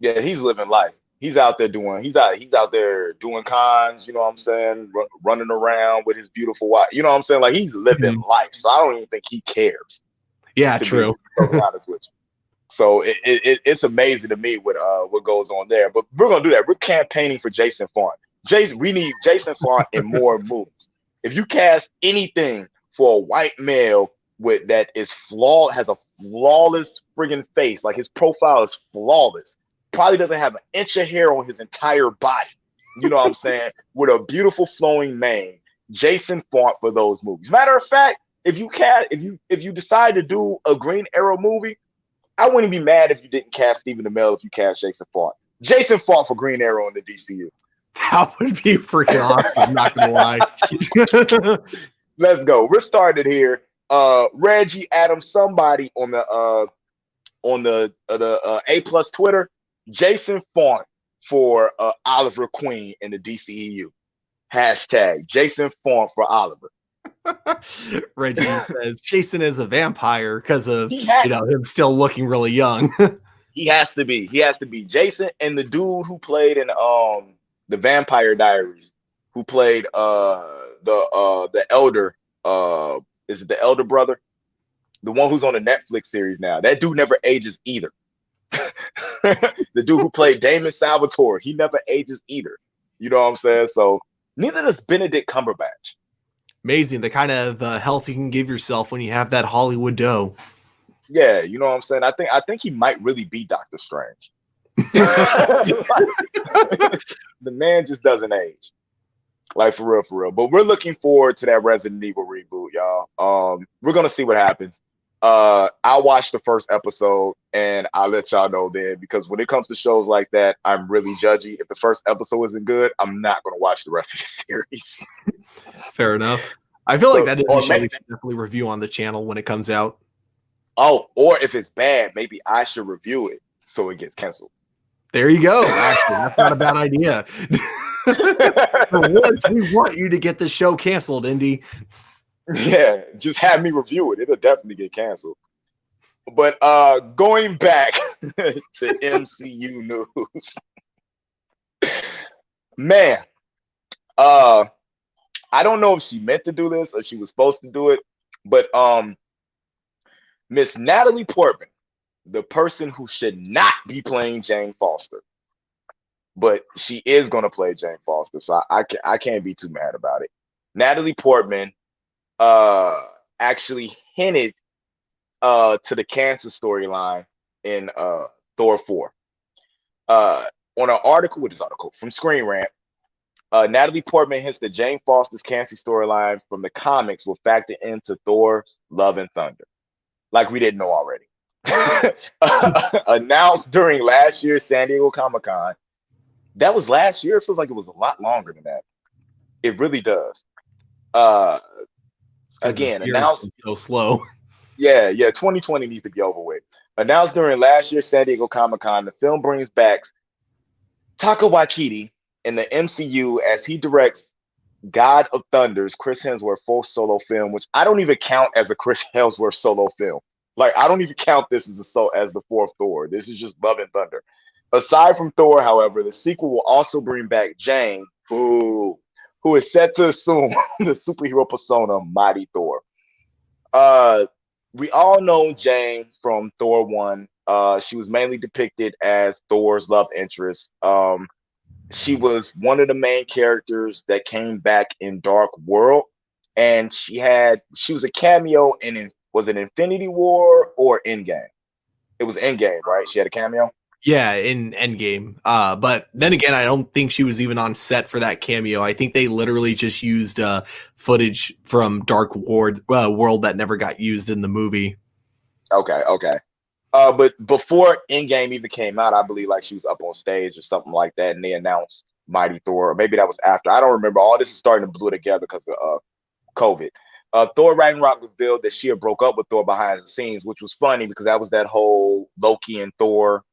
yeah, he's living life. He's out there doing cons, you know what I'm saying, running around with his beautiful wife. You know what I'm saying? Like, he's living Mhm. life. So I don't even think he cares, Yeah, to true. be perfectly honest with you. So it's amazing to me what goes on there. But we're gonna do that. We're campaigning for Jason Font. We need Jason Font in more movies. If you cast anything for a white male with that is flawed, has a flawless friggin' face, like his profile is flawless, probably doesn't have an inch of hair on his entire body. You know what I'm saying? With a beautiful flowing mane, Jason Font for those movies. Matter of fact, if you decide to do a Green Arrow movie, I wouldn't be mad if you didn't cast Stephen Amell if you cast Jason Font. Jason Font for Green Arrow in the DCU. That would be freaking awesome, not gonna lie. Let's go. We're started here. Reggie Adams, somebody on the APlus Twitter, Jason Font for Oliver Queen in the DCEU. Hashtag Jason Font for Oliver. Reggie says Jason is a vampire because of he had him still looking really young. he has to be. He has to be. Jason and the dude who played in the Vampire Diaries, who played the elder, is it the elder brother? The one who's on the Netflix series now. That dude never ages either. The dude who played Damon Salvatore, he never ages either. You know what I'm saying? So neither does Benedict Cumberbatch. Amazing the kind of health you can give yourself when you have that Hollywood dough. Yeah, you know what I'm saying? I think he might really be Doctor Strange. The man just doesn't age. Like, for real, for real. But we're looking forward to that Resident Evil reboot, y'all. We're gonna see what happens. I'll watch the first episode and I'll let y'all know then, because when it comes to shows like that, I'm really judgy. If the first episode isn't good, I'm not gonna watch the rest of the series. Fair enough. I feel like So, that is a or show we should definitely review on the channel when it comes out. or if it's bad, maybe I should review it so it gets canceled. There you go. Actually, that's not a bad idea. For once, we want you to get the show canceled, Indy. Yeah, just have me review it. It'll definitely get canceled. But going back to MCU news, man, uh, I don't know if she meant to do this or she was supposed to do it, but Miss Natalie Portman, the person who should not be playing Jane Foster, but she is going to play Jane Foster, so I can't be too mad about it. Natalie Portman actually hinted to the cancer storyline in Thor 4. On an article, with this article from Screen Rant, Natalie Portman hints that Jane Foster's cancer storyline from the comics will factor into Thor's Love and Thunder, like we didn't know already. Announced during last year's San Diego Comic-Con. That was last year. It feels like it was a lot longer than that. It really does. Uh, because this Again, year has announced. been so slow. Yeah. 2020 needs to be over with. Announced during last year's San Diego Comic Con, the film brings back Taika Waititi in the MCU as he directs God of Thunder's Chris Hemsworth full solo film, which I don't even count as a Chris Hemsworth solo film. Like I don't even count this as as the fourth Thor. This is just Love and Thunder. Aside from Thor, however, the sequel will also bring back Jane, who is set to assume the superhero persona Mighty Thor. Uh, we all know Jane from Thor 1. She was mainly depicted as Thor's love interest. She was one of the main characters that came back in Dark World, and she was a cameo in was it Infinity War or Endgame? It was Endgame, right? She had a cameo. Yeah, in Endgame. But then again, I don't think she was even on set for that cameo. I think they literally just used footage from Dark World that never got used in the movie. Okay. But before Endgame even came out, I believe like she was up on stage or something like that, and they announced Mighty Thor. Or maybe that was after. I don't remember. All this is starting to blur together because of COVID. Thor Ragnarok revealed that she had broke up with Thor behind the scenes, which was funny because that was that whole Loki and Thor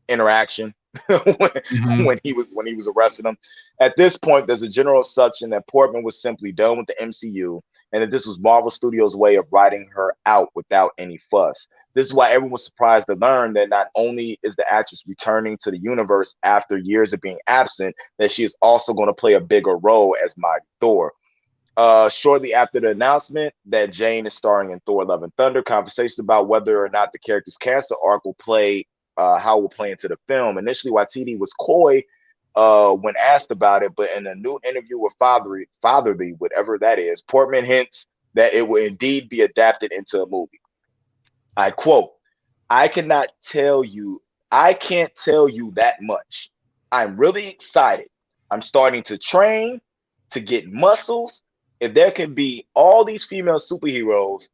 interaction when, Mhm. when he was arresting him. At this point, there's a general assumption that Portman was simply done with the MCU and that this was Marvel Studios' way of writing her out without any fuss. This is why everyone was surprised to learn that not only is the actress returning to the universe after years of being absent, that she is also going to play a bigger role as Mighty Thor. Shortly after the announcement that Jane is starring in Thor: Love and Thunder, conversations about whether or not the character's cancer arc will play, how it will play into the film. Initially, Waititi was coy when asked about it, but in a new interview with Fatherly, whatever that is, Portman hints that it will indeed be adapted into a movie. I quote, I cannot tell you, I can't tell you that much. I'm really excited. I'm starting to train to get muscles. If there can be all these female superheroes,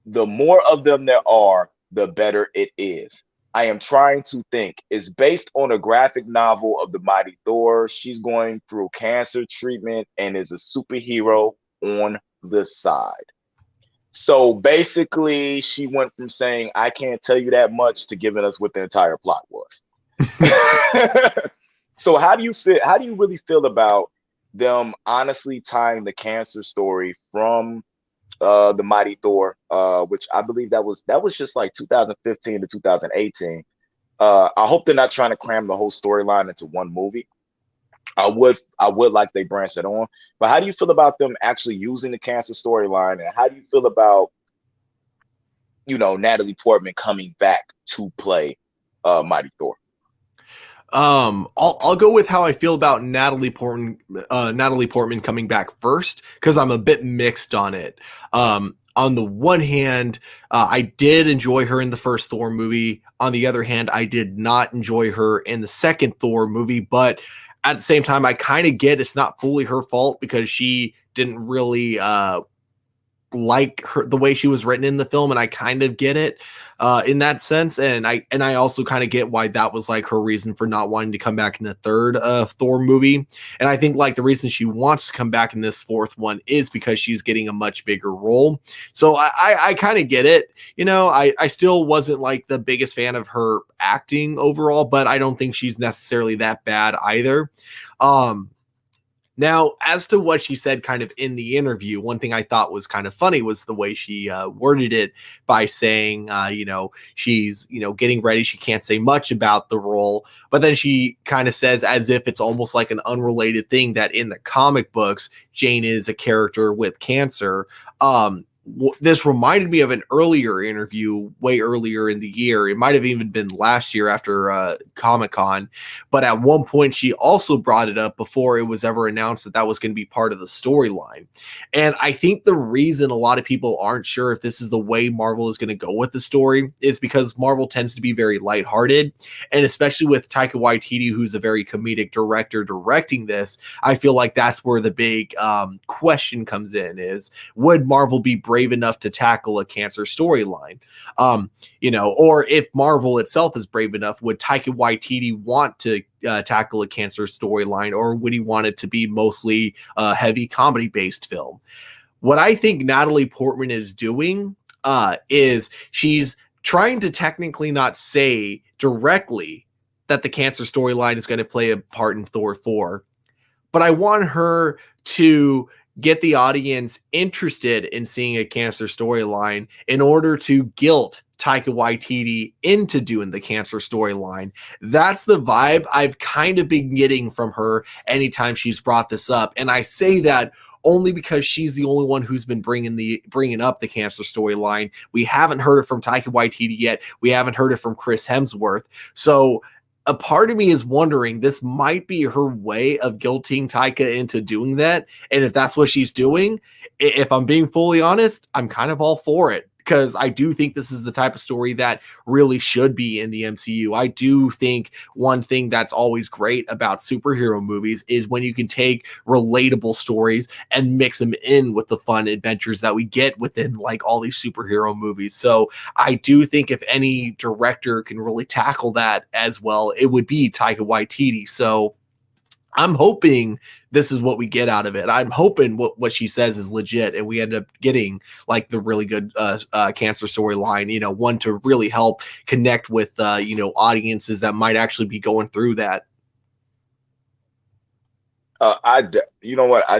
the more of them there are, the better it is. I am trying to think. It's based on a graphic novel of the Mighty Thor. She's going through cancer treatment and is a superhero on the side. So basically, she went from saying, I can't tell you that much to giving us what the entire plot was. So how do you feel? How do you really feel about them honestly tying the cancer story from the Mighty Thor, which I believe that was just like 2015 to 2018. I hope they're not trying to cram the whole storyline into one movie. I would like they branch it on. But how do you feel about them actually using the cancer storyline, and how do you feel about Natalie Portman coming back to play Mighty Thor? I'll go with how I feel about Natalie Portman coming back first because I'm a bit mixed on it. On the one hand, I did enjoy her in the first Thor movie. On the other hand, I did not enjoy her in the second Thor movie, but at the same time, I kind of get it's not fully her fault because she didn't really like her the way she was written in the film, and I kind of get it in that sense, and I also kind of get why that was like her reason for not wanting to come back in the third Thor movie. And I think like the reason she wants to come back in this fourth one is because she's getting a much bigger role. So I kind of get it. I still wasn't like the biggest fan of her acting overall, but I don't think she's necessarily that bad either. Now, as to what she said kind of in the interview, one thing I thought was kind of funny was the way she worded it by saying, she's, getting ready. She can't say much about the role, but then she kind of says as if it's almost like an unrelated thing that in the comic books, Jane is a character with cancer. This reminded me of an earlier interview way earlier in the year. It might have even been last year after Comic-Con, but at one point she also brought it up before it was ever announced that was going to be part of the storyline. And I think the reason a lot of people aren't sure if this is the way Marvel is going to go with the story is because Marvel tends to be very lighthearted, and especially with Taika Waititi, who's a very comedic director directing this, I feel like that's where the big question comes in is, would Marvel be brave enough to tackle a cancer storyline. Or if Marvel itself is brave enough, would Taika Waititi want to tackle a cancer storyline, or would he want it to be mostly a heavy comedy based film? What I think Natalie Portman is doing is she's trying to technically not say directly that the cancer storyline is going to play a part in Thor 4, but I want her to get the audience interested in seeing a cancer storyline in order to guilt Taika Waititi into doing the cancer storyline. That's the vibe I've kind of been getting from her anytime she's brought this up. And I say that only because she's the only one who's been bringing up the cancer storyline. We haven't heard it from Taika Waititi yet. We haven't heard it from Chris Hemsworth. So a part of me is wondering, this might be her way of guilting Taika into doing that. And if that's what she's doing, if I'm being fully honest, I'm kind of all for it, because I do think this is the type of story that really should be in the MCU. I do think one thing that's always great about superhero movies is when you can take relatable stories and mix them in with the fun adventures that we get within like all these superhero movies. So I do think if any director can really tackle that as well, it would be Taika Waititi. So I'm hoping this is what we get out of it. I'm hoping what she says is legit, and we end up getting like the really good cancer storyline, one to really help connect with, audiences that might actually be going through that. You know what? I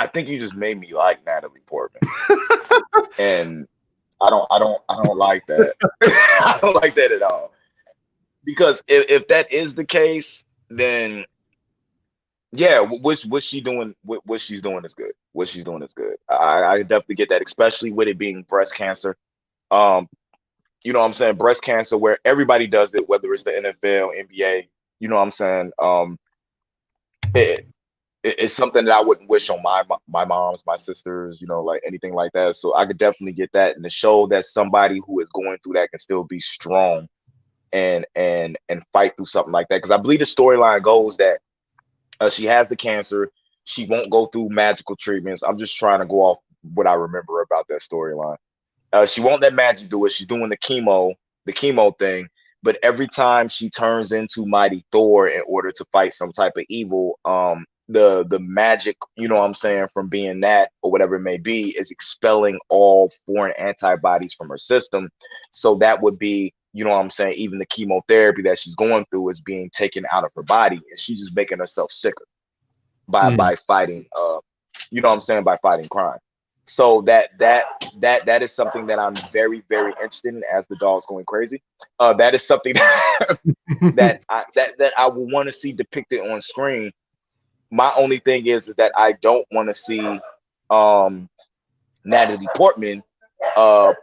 think you just made me like Natalie Portman, and I don't like that. I don't like that at all. Because if that is the case, then yeah, what she's doing, what she's doing is good. What she's doing is good. I definitely get that, especially with it being breast cancer. You know what I'm saying? Breast cancer, where everybody does it, whether it's the NFL, NBA. You know what I'm saying? It's something that I wouldn't wish on my moms, my sisters, like anything like that. So I could definitely get that, and to show that somebody who is going through that can still be strong and fight through something like that. Because I believe the storyline goes that she has the cancer, she won't go through magical treatments. I'm just trying to go off what I remember about that storyline. She won't let magic do it. She's doing the chemo thing. But every time she turns into Mighty Thor in order to fight some type of evil, the magic, what I'm saying, from being that or whatever it may be, is expelling all foreign antibodies from her system. So that would be, what I'm saying, even the chemotherapy that she's going through is being taken out of her body, and she's just making herself sicker by fighting, what I'm saying, by fighting crime. So that is something that I'm very, very interested in. As the dog's going crazy, that is something that I would want to see depicted on screen. My only thing is that I don't want to see Natalie Portman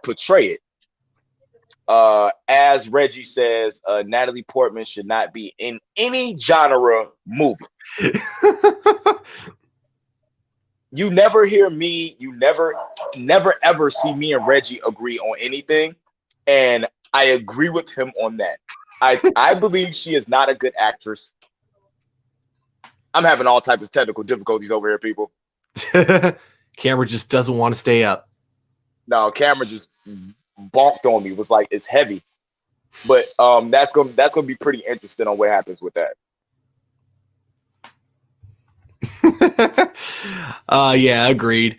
portray it. As Reggie says, Natalie Portman should not be in any genre movie. You never hear me, you never ever see me and Reggie agree on anything, and I agree with him on that. I believe she is not a good actress. I'm having all types of technical difficulties over here, people. Camera just doesn't want to stay up. No, camera just bonked on me. It was like, it's heavy. But that's gonna be pretty interesting on what happens with that. Yeah, agreed.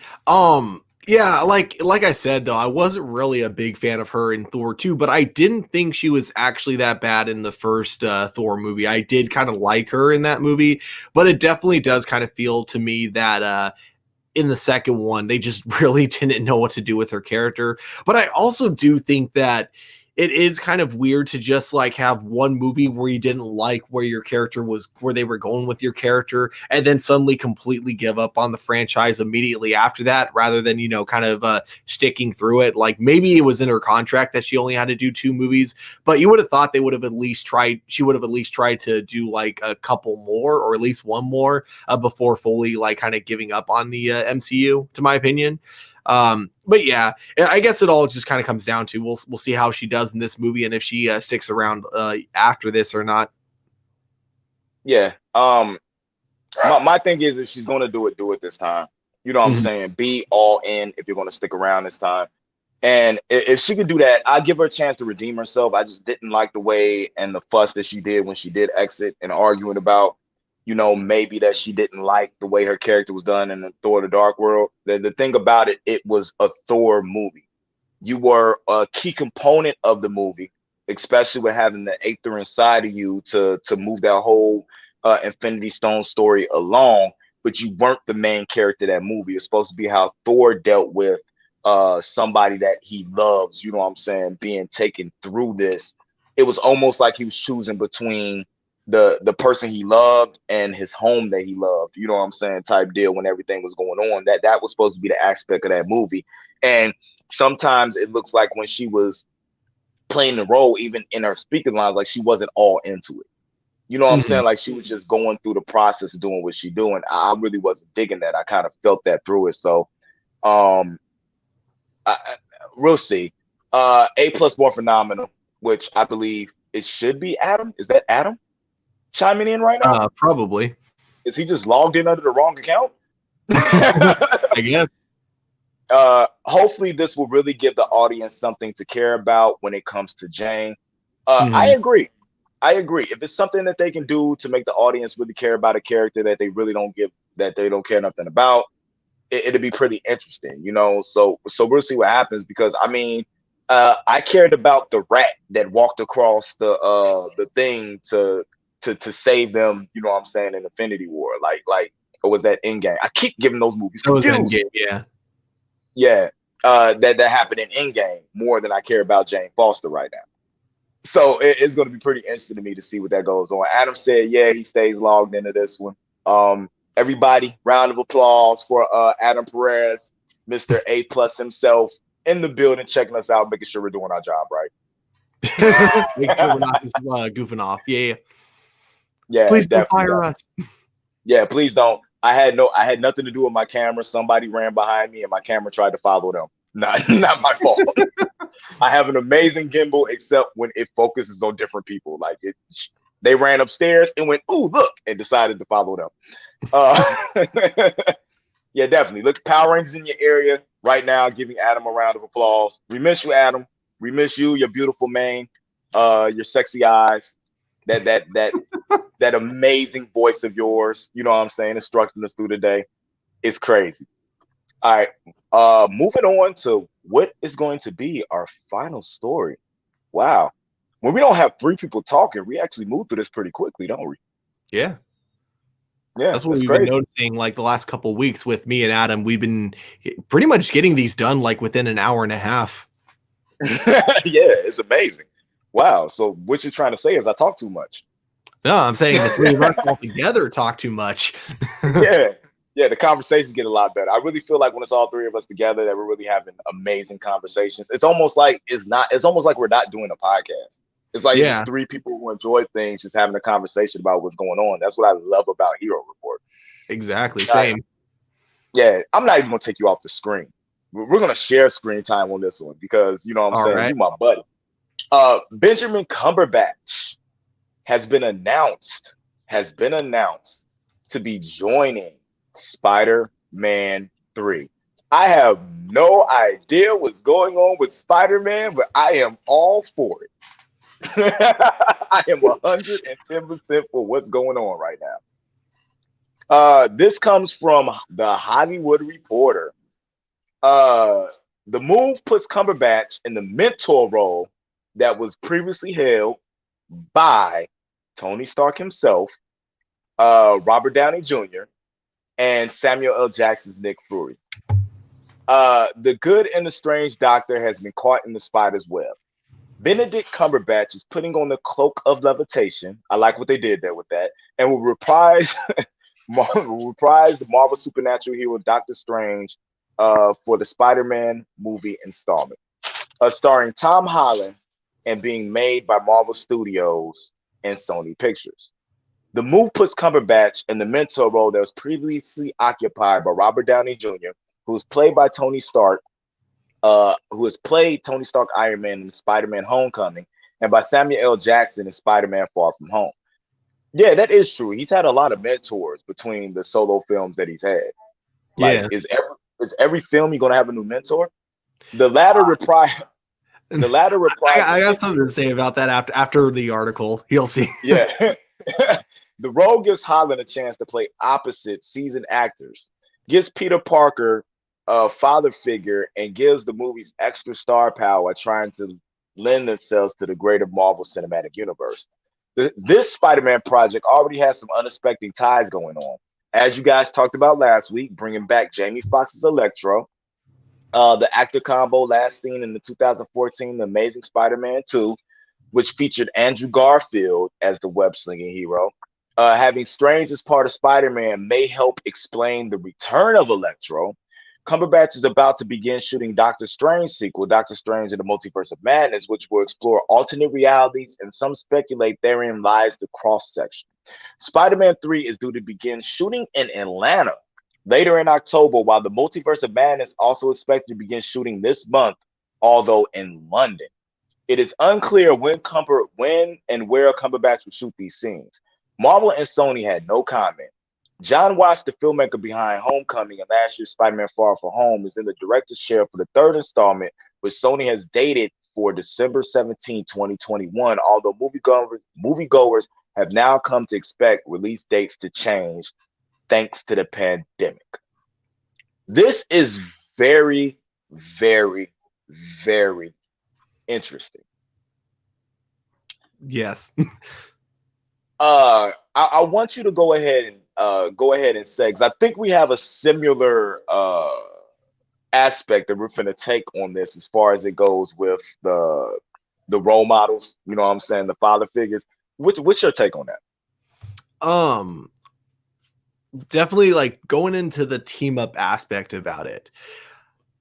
Yeah, like I said though, I wasn't really a big fan of her in Thor 2, but I didn't think she was actually that bad in the first Thor movie. I did kind of like her in that movie, but it definitely does kind of feel to me that in the second one, they just really didn't know what to do with her character. But I also do think that it is kind of weird to just like have one movie where you didn't like where your character was, where they were going with your character, and then suddenly completely give up on the franchise immediately after that, rather than, kind of sticking through it. Like maybe it was in her contract that she only had to do 2 movies, but you would have thought they would have at least tried, she would have at least tried to do like a couple more, or at least one more before fully like kind of giving up on the MCU, to my opinion. But yeah, I guess it all just kind of comes down to we'll see how she does in this movie, and if she sticks around after this or not. Yeah. My thing is, if she's going to do it this time. You know what I'm Mhm. saying? Be all in if you're going to stick around this time. And if she could do that, I'd give her a chance to redeem herself. I just didn't like the way and the fuss that she did when she did exit, and arguing about, maybe that she didn't like the way her character was done in the Thor: The Dark World. The thing about it, it was a Thor movie. You were a key component of the movie, especially with having the Aether inside of you to move that whole Infinity Stone story along. But you weren't the main character of that movie. It's supposed to be how Thor dealt with somebody that he loves. You know what I'm saying? Being taken through this, it was almost like he was choosing between the person he loved and his home that he loved. You know what I'm saying? Type deal when everything was going on. That was supposed to be the aspect of that movie. And sometimes it looks like when she was playing the role, even in her speaking lines, like she wasn't all into it. You know what I'm Mhm. saying? Like she was just going through the process of doing what she doing. I really wasn't digging that. I kind of felt that through it. So um we'll see. A plus more phenomenal, which I believe it should be Adam. Is that Adam chiming in right now? Probably. Is he just logged in under the wrong account? I guess. Hopefully this will really give the audience something to care about when it comes to Jane. I Mhm. agree. I agree. If it's something that they can do to make the audience really care about a character that they really don't give, that they don't care nothing about, it'd be pretty interesting, So we'll see what happens, because I mean, I cared about the rat that walked across the thing to save them. You know what I'm saying, in Infinity War, like or was that Endgame? I keep getting those movies That was confused. Endgame, yeah. Yeah, that happened in Endgame more than I care about Jane Foster right now. So it's going to be pretty interesting to me to see what that goes on. Adam said, yeah, he stays logged into this one. Everybody, round of applause for Adam Perez, Mr. A plus himself, in the building, checking us out, making sure we're doing our job right. Make sure we're not just goofing off. Yeah. Yeah, Please don't definitely, fire definitely. us. Yeah, please don't. I had nothing to do with my camera. Somebody ran behind me and my camera tried to follow them. Not my fault. I have an amazing gimbal, except when it focuses on different people. Like they ran upstairs and went, "Ooh, look!" and decided to follow them. Uh, yeah, definitely. Look, Power Rangers in your area right now. Giving Adam a round of applause. We miss you, Adam. We miss you. Your beautiful mane, your sexy eyes, that amazing voice of yours. You know what I'm saying? Instructing us through the day. It's crazy. All right. Moving on to what is going to be our final story. Wow. When we don't have three people talking, we actually move through this pretty quickly, don't we? Yeah. Yeah, That's what that's we've been crazy. noticing like the last couple weeks with me and Adam. We've been pretty much getting these done like within an hour and a half. Yeah, it's amazing. Wow. So what you're trying to say is I talk too much. No, I'm saying the three of us all together talk too much. Yeah. Yeah, the conversations get a lot better. I really feel like when it's all three of us together that we're really having amazing conversations. It's almost like we're not doing a podcast. It's like it's just Yeah, three people who enjoy things, just having a conversation about what's going on. That's what I love about Hero Report. exactly. All right. Same. Yeah, I'm not even gonna take you off the screen. We're gonna share screen time on this one because you know what I'm All saying, right. you my buddy. Benjamin Cumberbatch has been announced, to be joining Spider-Man 3. I have no idea what's going on with Spider-Man, but I am all for it. I am 110% for what's going on right now. This comes from the Hollywood Reporter. Uh, the move puts Cumberbatch in the mentor role that was previously held by Tony Stark himself, Robert Downey Jr., and Samuel L. Jackson's Nick Fury. The good and the strange doctor has been caught in the spider's web. Benedict Cumberbatch is putting on the cloak of levitation. I like what they did there with that, and will reprise the Marvel supernatural hero Doctor Strange for the Spider-Man movie installment, starring Tom Holland and being made by Marvel Studios and Sony Pictures. The move puts Cumberbatch in the mentor role that was previously occupied by Robert Downey Jr., who was played by Tony Stark, who has played Tony Stark Iron Man in Spider-Man Homecoming, and by Samuel L. Jackson in Spider-Man Far From Home. Yeah, that is true. He's had a lot of mentors between the solo films that he's had. Like, Yeah. is every film you're gonna have a new mentor? The latter reprise, the latter I reprisal got gives something to say about that after the article. You'll see. yeah. The role gives Holland a chance to play opposite seasoned actors, gives Peter Parker a father figure, and gives the movies extra star power trying to lend themselves to the greater Marvel Cinematic Universe. This Spider-Man project already has some unexpected ties going on. As you guys talked about last week, bringing back Jamie Foxx's Electro, the actor combo last seen in the 2014 The Amazing Spider-Man 2, which featured Andrew Garfield as the web-slinging hero. Having Strange as part of Spider-Man may help explain the return of Electro. Cumberbatch is about to begin shooting Doctor Strange sequel, Doctor Strange in the Multiverse of Madness, which will explore alternate realities, and some speculate therein lies the cross-section. Spider-Man 3 is due to begin shooting in Atlanta later in October, while the Multiverse of Madness also expected to begin shooting this month, although in London. It is unclear when and where Cumberbatch will shoot these scenes. Marvel and Sony had no comment. John Watts, the filmmaker behind Homecoming and last year's Spider-Man Far From Home, is in the director's chair for the third installment, which Sony has dated for December 17, 2021, although moviegoers have now come to expect release dates to change thanks to the pandemic. This is very, very, very interesting. Yes. I want you to go ahead and say, because I think we have a similar aspect that we're going to take on this as far as it goes with the role models. You know what I'm saying? The father figures. What's your take on that? Um, Definitely like going into the team up aspect about it.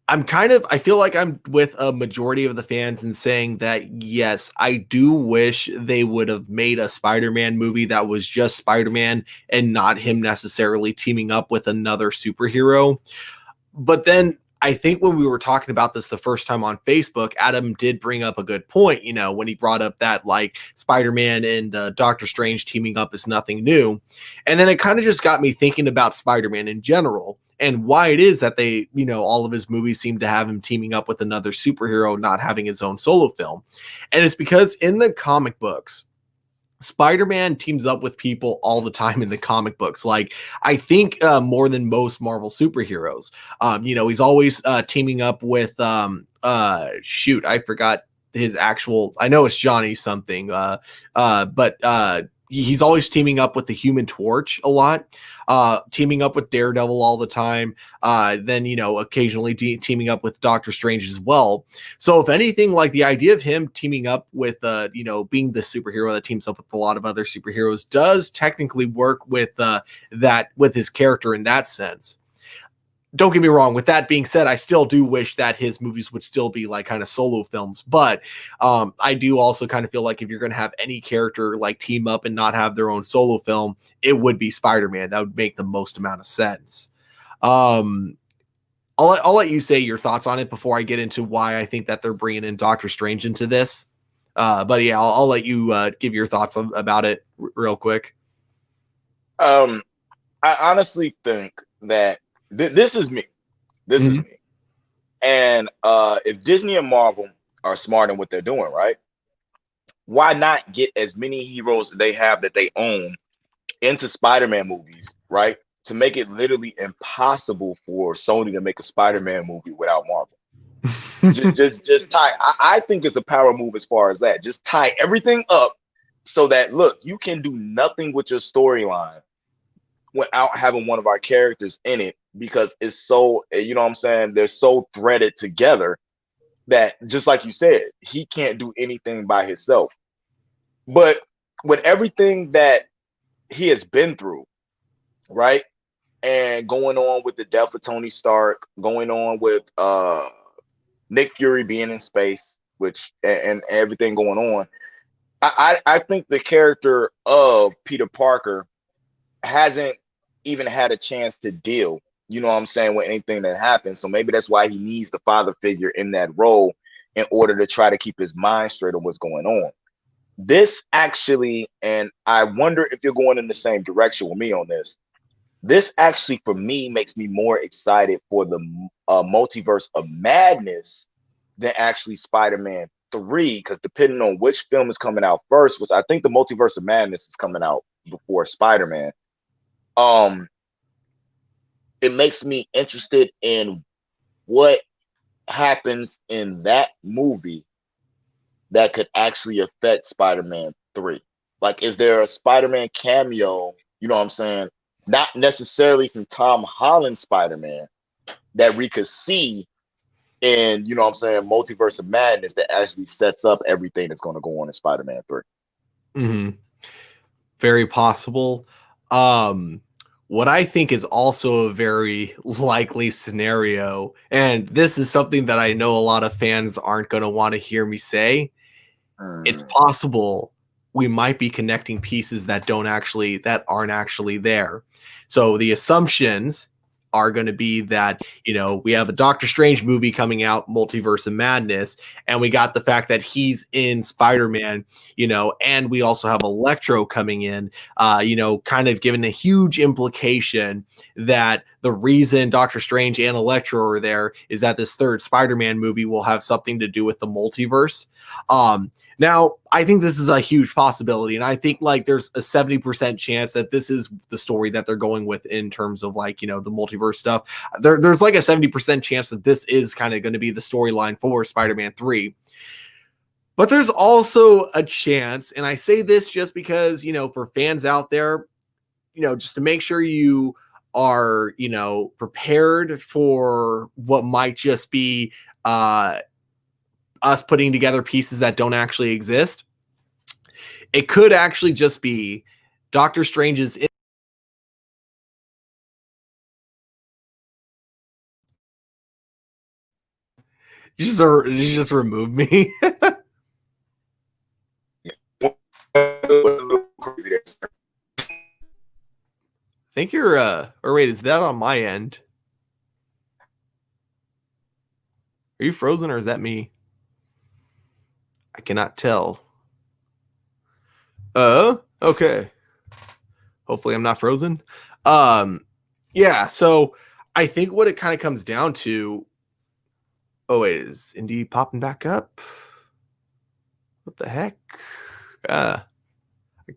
I feel like I'm with a majority of the fans in saying that, yes, I do wish they would have made a Spider-Man movie that was just Spider-Man and not him necessarily teaming up with another superhero. But then I think when we were talking about this the first time on Facebook, Adam did bring up a good point, when he brought up that like Spider-Man and Doctor Strange teaming up is nothing new. And then it kind of just got me thinking about Spider-Man in general and why it is that they, all of his movies seem to have him teaming up with another superhero, not having his own solo film. And it's because in the comic books, Spider-Man teams up with people all the time in the comic books. Like, I think more than most Marvel superheroes. He's always teaming up with I forgot his actual, I know it's Johnny something, but he's always teaming up with the Human Torch a lot, teaming up with Daredevil all the time, then occasionally teaming up with Doctor Strange as well. So if anything, like the idea of him teaming up with being the superhero that teams up with a lot of other superheroes does technically work with with his character in that sense. Don't get me wrong. With that being said, I still do wish that his movies would still be like kind of solo films. But I do also kind of feel like if you're going to have any character like team up and not have their own solo film, it would be Spider-Man. That would make the most amount of sense. I'll let you say your thoughts on it before I get into why I think that they're bringing in Doctor Strange into this. But yeah, I'll let you give your thoughts about it real quick. I honestly think that this is me. This is me. And if Disney and Marvel are smart in what they're doing, right? Why not get as many heroes they have that they own into Spider-Man movies, right? To make it literally impossible for Sony to make a Spider-Man movie without Marvel. just tie. I think it's a power move as far as that. Just tie everything up so that look, you can do nothing with your storyline without having one of our characters in it, because it's so, what I'm saying, they're so threaded together that, just like you said, he can't do anything by himself. But with everything that he has been through, right? And going on with the death of Tony Stark, going on with Nick Fury being in space, which and everything going on, I think the character of Peter Parker hasn't even had a chance to deal, what I'm saying, with anything that happens. So maybe that's why he needs the father figure in that role in order to try to keep his mind straight on what's going on. This actually, and I wonder if you're going in the same direction with me on this, This actually, for me, makes me more excited for the multiverse of madness than actually Spider-Man 3, because depending on which film is coming out first, which I think the multiverse of madness is coming out before Spider-Man, um, it makes me interested in what happens in that movie that could actually affect Spider-Man 3. Like, is there a Spider-Man cameo, you know what I'm saying? Not necessarily from Tom Holland's Spider-Man that we could see in, you know what I'm saying, Multiverse of Madness that actually sets up everything that's going to go on in Spider-Man 3. Mm-hmm. Very possible. Um, what I think is also a very likely scenario, and this is something that I know a lot of fans aren't going to want to hear me say. It's Mm. possible we might be connecting pieces that aren't actually there. So the assumptions are going to be that, we have a Doctor Strange movie coming out, Multiverse of Madness, and we got the fact that he's in Spider-Man, and we also have Electro coming in, kind of giving a huge implication that the reason Doctor Strange and Electro are there is that this third Spider-Man movie will have something to do with the multiverse. Now, I think this is a huge possibility, and I think like there's a 70% chance that this is the story that they're going with in terms of like, the multiverse stuff. There's like a 70% chance that this is kind of going to be the storyline for Spider-Man 3. But there's also a chance, and I say this just because, for fans out there, just to make sure you are, prepared for what might just be us putting together pieces that don't actually exist. It could actually just be Doctor Strange's. You just remove me. I think you're or wait, is that on my end? Are you frozen or is that me? I cannot tell. Okay. Hopefully I'm not frozen. Yeah, so I think what it kind of comes down to. Oh wait, is Indy popping back up? What the heck? I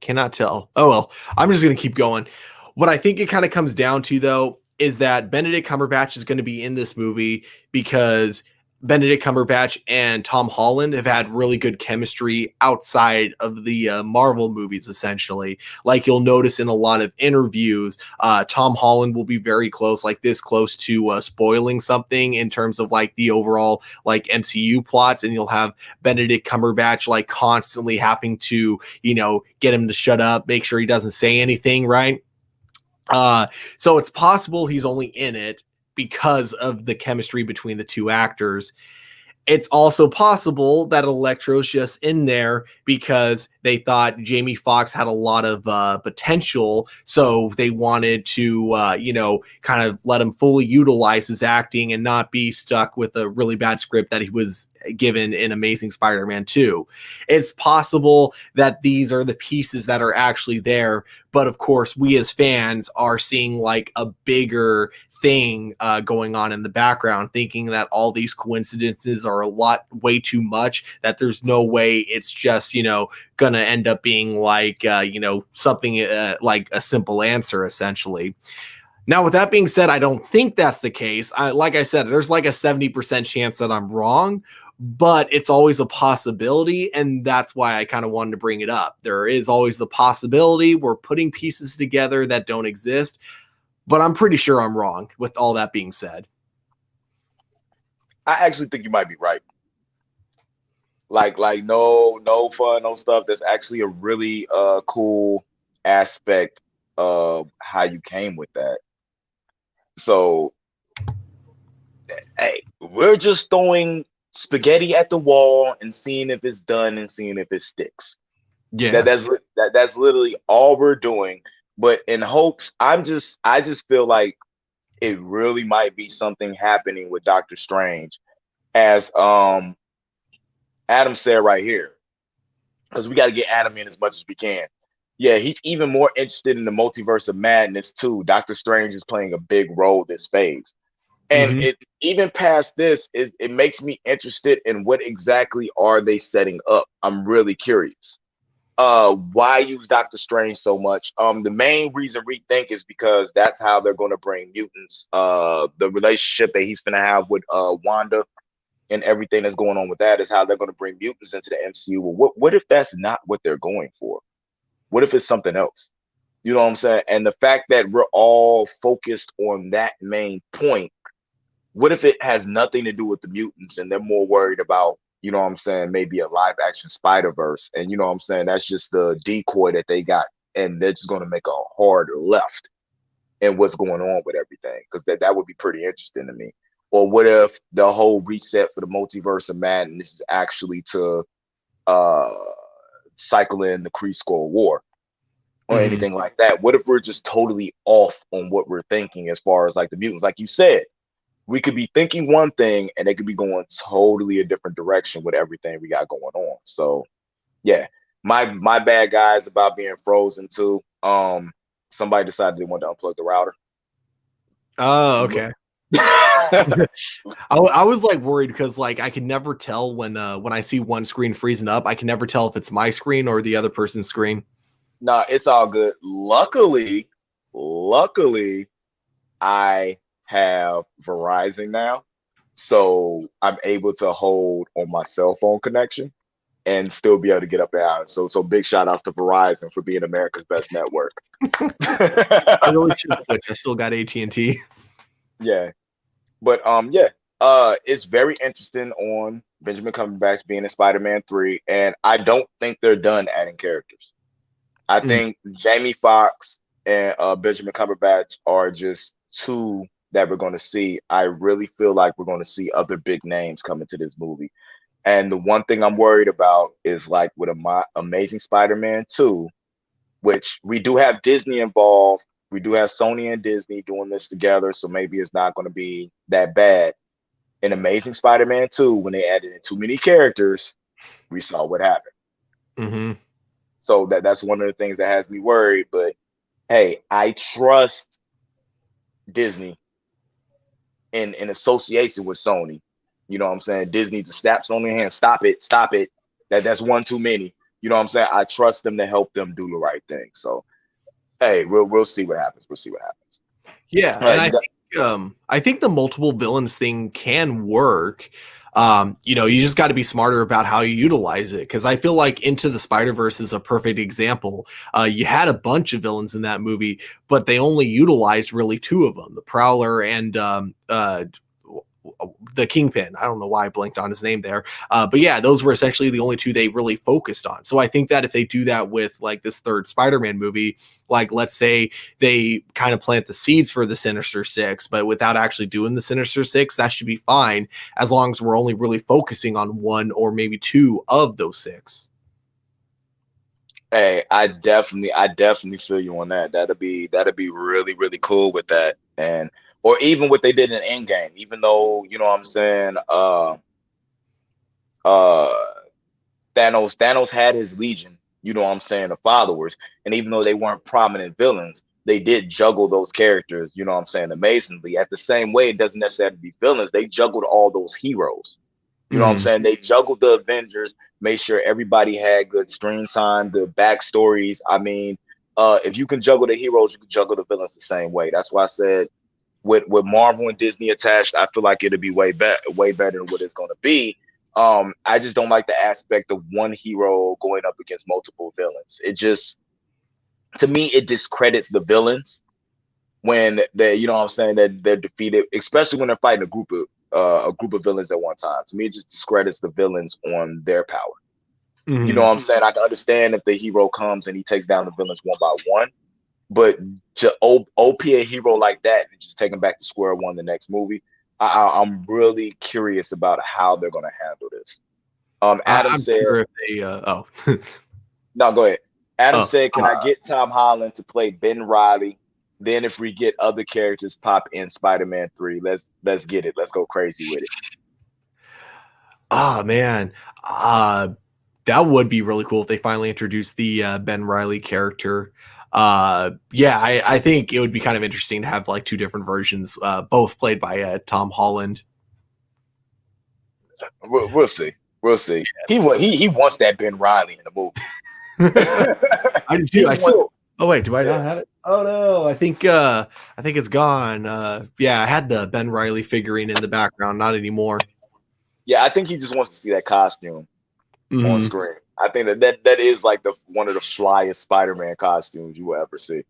cannot tell. Oh well, I'm just gonna keep going. What I think it kind of comes down to though is that Benedict Cumberbatch is going to be in this movie because Benedict Cumberbatch and Tom Holland have had really good chemistry outside of the Marvel movies, essentially. Like you'll notice in a lot of interviews, Tom Holland will be very close, like this close to spoiling something in terms of like the overall like MCU plots, and you'll have Benedict Cumberbatch like constantly having to, get him to shut up, make sure he doesn't say anything, right? So it's possible he's only in it because of the chemistry between the two actors. It's also possible that Electro's just in there because they thought Jamie Foxx had a lot of potential, so they wanted to, kind of let him fully utilize his acting and not be stuck with a really bad script that he was given in Amazing Spider-Man 2. It's possible that these are the pieces that are actually there, but of course, we as fans are seeing like a bigger thing going on in the background, thinking that all these coincidences are way too much, that there's no way it's just, gonna end up being like, something like a simple answer, essentially. Now, with that being said, I don't think that's the case. Like I said, there's like a 70% chance that I'm wrong, but it's always a possibility. And that's why I kind of wanted to bring it up. There is always the possibility we're putting pieces together that don't exist, but I'm pretty sure I'm wrong with all that being said. I actually think you might be right. Like no fun, no stuff. That's actually a really cool aspect of how you came with that. So hey, we're just throwing spaghetti at the wall and seeing if it's done and seeing if it sticks. Yeah. That's literally all we're doing. But in hopes, I just feel like it really might be something happening with Doctor Strange, as Adam said right here, because we got to get Adam in as much as we can. Yeah, he's even more interested in the multiverse of madness too. Doctor Strange is playing a big role this phase. And Hmm. it even past this, it makes me interested in what exactly are they setting up. I'm really curious. Why use Doctor Strange so much? The main reason we think is because that's how they're going to bring mutants. The relationship that he's gonna have with Wanda and everything that's going on with that is how they're going to bring mutants into the MCU. Well, what if that's not what they're going for? What if it's something else? You know what I'm saying? And the fact that we're all focused on that main point, what if it has nothing to do with the mutants and they're more worried about, you know what I'm saying, maybe a live action Spider Verse? And you know what I'm saying? That's just the decoy that they got. And they're just going to make a hard left in what's going on with everything, because that would be pretty interesting to me. Or what if the whole reset for the multiverse of madness is actually to uh cycle in the Kree Skull War or Hmm. anything like that? What if we're just totally off on what we're thinking as far as like the mutants? Like you said, we could be thinking one thing and they could be going totally a different direction with everything we got going on. So yeah, my bad guys about being frozen too. Somebody decided they wanted to unplug the router. Oh, okay. I was like worried because like I can never tell when I see one screen freezing up. I can never tell if it's my screen or the other person's screen. Nah, it's all good. Luckily, I have Verizon now, so I'm able to hold on my cell phone connection and still be able to get up and out. So big shout outs to Verizon for being America's best network. I really should switch. I still got AT&T. Yeah, but yeah, it's very interesting on Benjamin Cumberbatch being in Spider-Man 3, and I don't think they're done adding characters. I Mm. think Jamie Foxx and Benjamin Cumberbatch are just two that we're going to see. I really feel like we're going to see other big names come into this movie. And the one thing I'm worried about is like with Amazing Spider-Man 2, which we do have Disney involved. We do have Sony and Disney doing this together, so maybe it's not going to be that bad. In Amazing Spider-Man 2, when they added in too many characters, we saw what happened. Hmm. So that's one of the things that has me worried. But hey, I trust Disney in association with Sony. You know what I'm saying? Disney to snap Sony hand, stop it, stop it. That's one too many. You know what I'm saying? I trust them to help them do the right thing. So hey, we'll see what happens. We'll see what happens. Yeah, All and right, you got I think the multiple villains thing can work. You just got to be smarter about how you utilize it because I feel like Into the Spider-Verse is a perfect example. You had a bunch of villains in that movie, but they only utilized really two of them, the Prowler and the Kingpin. I don't know why I blanked on his name there. But yeah, those were essentially the only two they really focused on. So I think that if they do that with like this third Spider-Man movie, like let's say they kind of plant the seeds for the Sinister Six, but without actually doing the Sinister Six, that should be fine as long as we're only really focusing on one or maybe two of those six. Hey, I definitely feel you on that. That'd be really, really cool with that. And or even what they did in Endgame, even though, you know what I'm saying, uh Thanos had his legion, you know what I'm saying, of followers. And even though they weren't prominent villains, they did juggle those characters, you know what I'm saying, amazingly. At the same way, it doesn't necessarily be villains. They juggled all those heroes. You know what I'm Mhm. saying? They juggled the Avengers, made sure everybody had good screen time, the backstories. I mean, if you can juggle the heroes, you can juggle the villains the same way. That's why I said with Marvel and Disney attached, I feel like it'll be way better than what it's going to be. I just don't like the aspect of one hero going up against multiple villains. It just, to me, it discredits the villains when they, you know what I'm saying, that they're defeated, especially when they're fighting a group of villains at one time. To me, it just discredits the villains on their power. You know Mhm. what I'm saying? I can understand if the hero comes and he takes down the villains one by one, but to OP a hero like that and just take him back to square one the next movie, I'm really curious about how they're going to handle this. Adam I'm said, sure if they no, go ahead. Adam oh said, can I get Tom Holland to play Ben Riley? Then if we get other characters pop in Spider-Man 3, let's get it. Let's go crazy with it. man. Uh That would be really cool if they finally introduced the Ben Riley character. Yeah, I think it would be kind of interesting to have like two different versions, both played by Tom Holland. We'll see. We'll see. He wants that Ben Riley in the movie. I did too. He I still. will. Oh wait, do I Yeah. not have it? Oh no, I think it's gone. Yeah, I had the Ben Riley figurine in the background, not anymore. Yeah, I think he just wants to see that costume on Mm-hmm. screen. I think that is like the one of the flyest Spider-Man costumes you will ever see.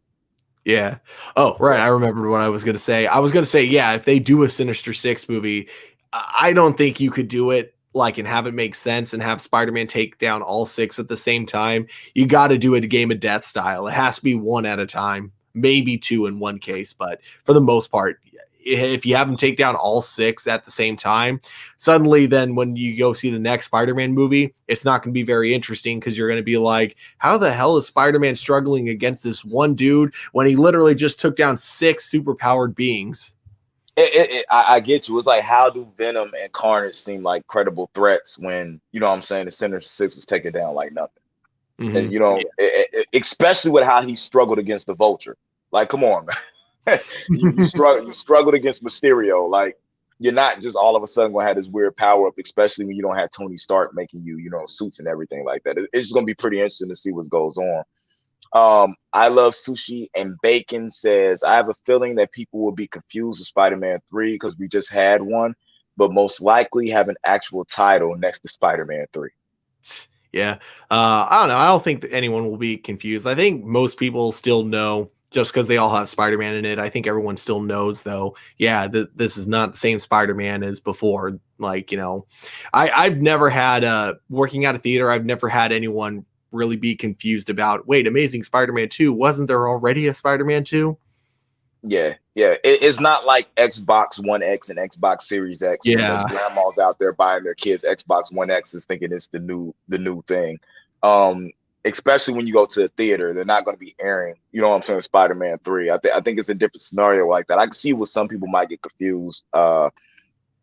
Yeah. Oh, right. Yeah. I remembered what I was going to say. I was going to say, yeah, if they do a Sinister Six movie, I don't think you could do it like and have it make sense and have Spider-Man take down all six at the same time. You got to do it game of death style. It has to be one at a time, maybe two in one case, but for the most part, if you have them take down all six at the same time, suddenly then when you go see the next Spider-Man movie, it's not going to be very interesting because you're going to be like, how the hell is Spider-Man struggling against this one dude when he literally just took down six superpowered beings? I get you. It's like, how do Venom and Carnage seem like credible threats when, you know what I'm saying, the Sinister Six was taken down like nothing? And, Mm-hmm. you know, especially with how he struggled against the Vulture. Like, come on, man. You struggled against Mysterio. Like, you're not just all of a sudden going to have this weird power up, especially when you don't have Tony Stark making you, you know, suits and everything like that. It's just going to be pretty interesting to see what goes on. I love sushi and bacon says I have a feeling that people will be confused with Spider-Man 3 because we just had one, but most likely have an actual title next to Spider-Man 3. Yeah. I don't know. I don't think that anyone will be confused. I think most people still know just because they all have Spider-Man in it. I think everyone still knows though. Yeah, this is not the same Spider-Man as before. Like, you know, I've never had working at a theater, I've never had anyone really be confused about, wait, Amazing Spider-Man 2, wasn't there already a Spider-Man 2? Yeah, yeah. It's not like Xbox One X and Xbox Series X when there's Yeah. grandmas out there buying their kids Xbox One X's thinking it's the new thing. Um, Especially when you go to a theater, they're not going to be airing, you know what I'm saying, Spider-Man 3. I think it's a different scenario like that. I can see what some people might get confused.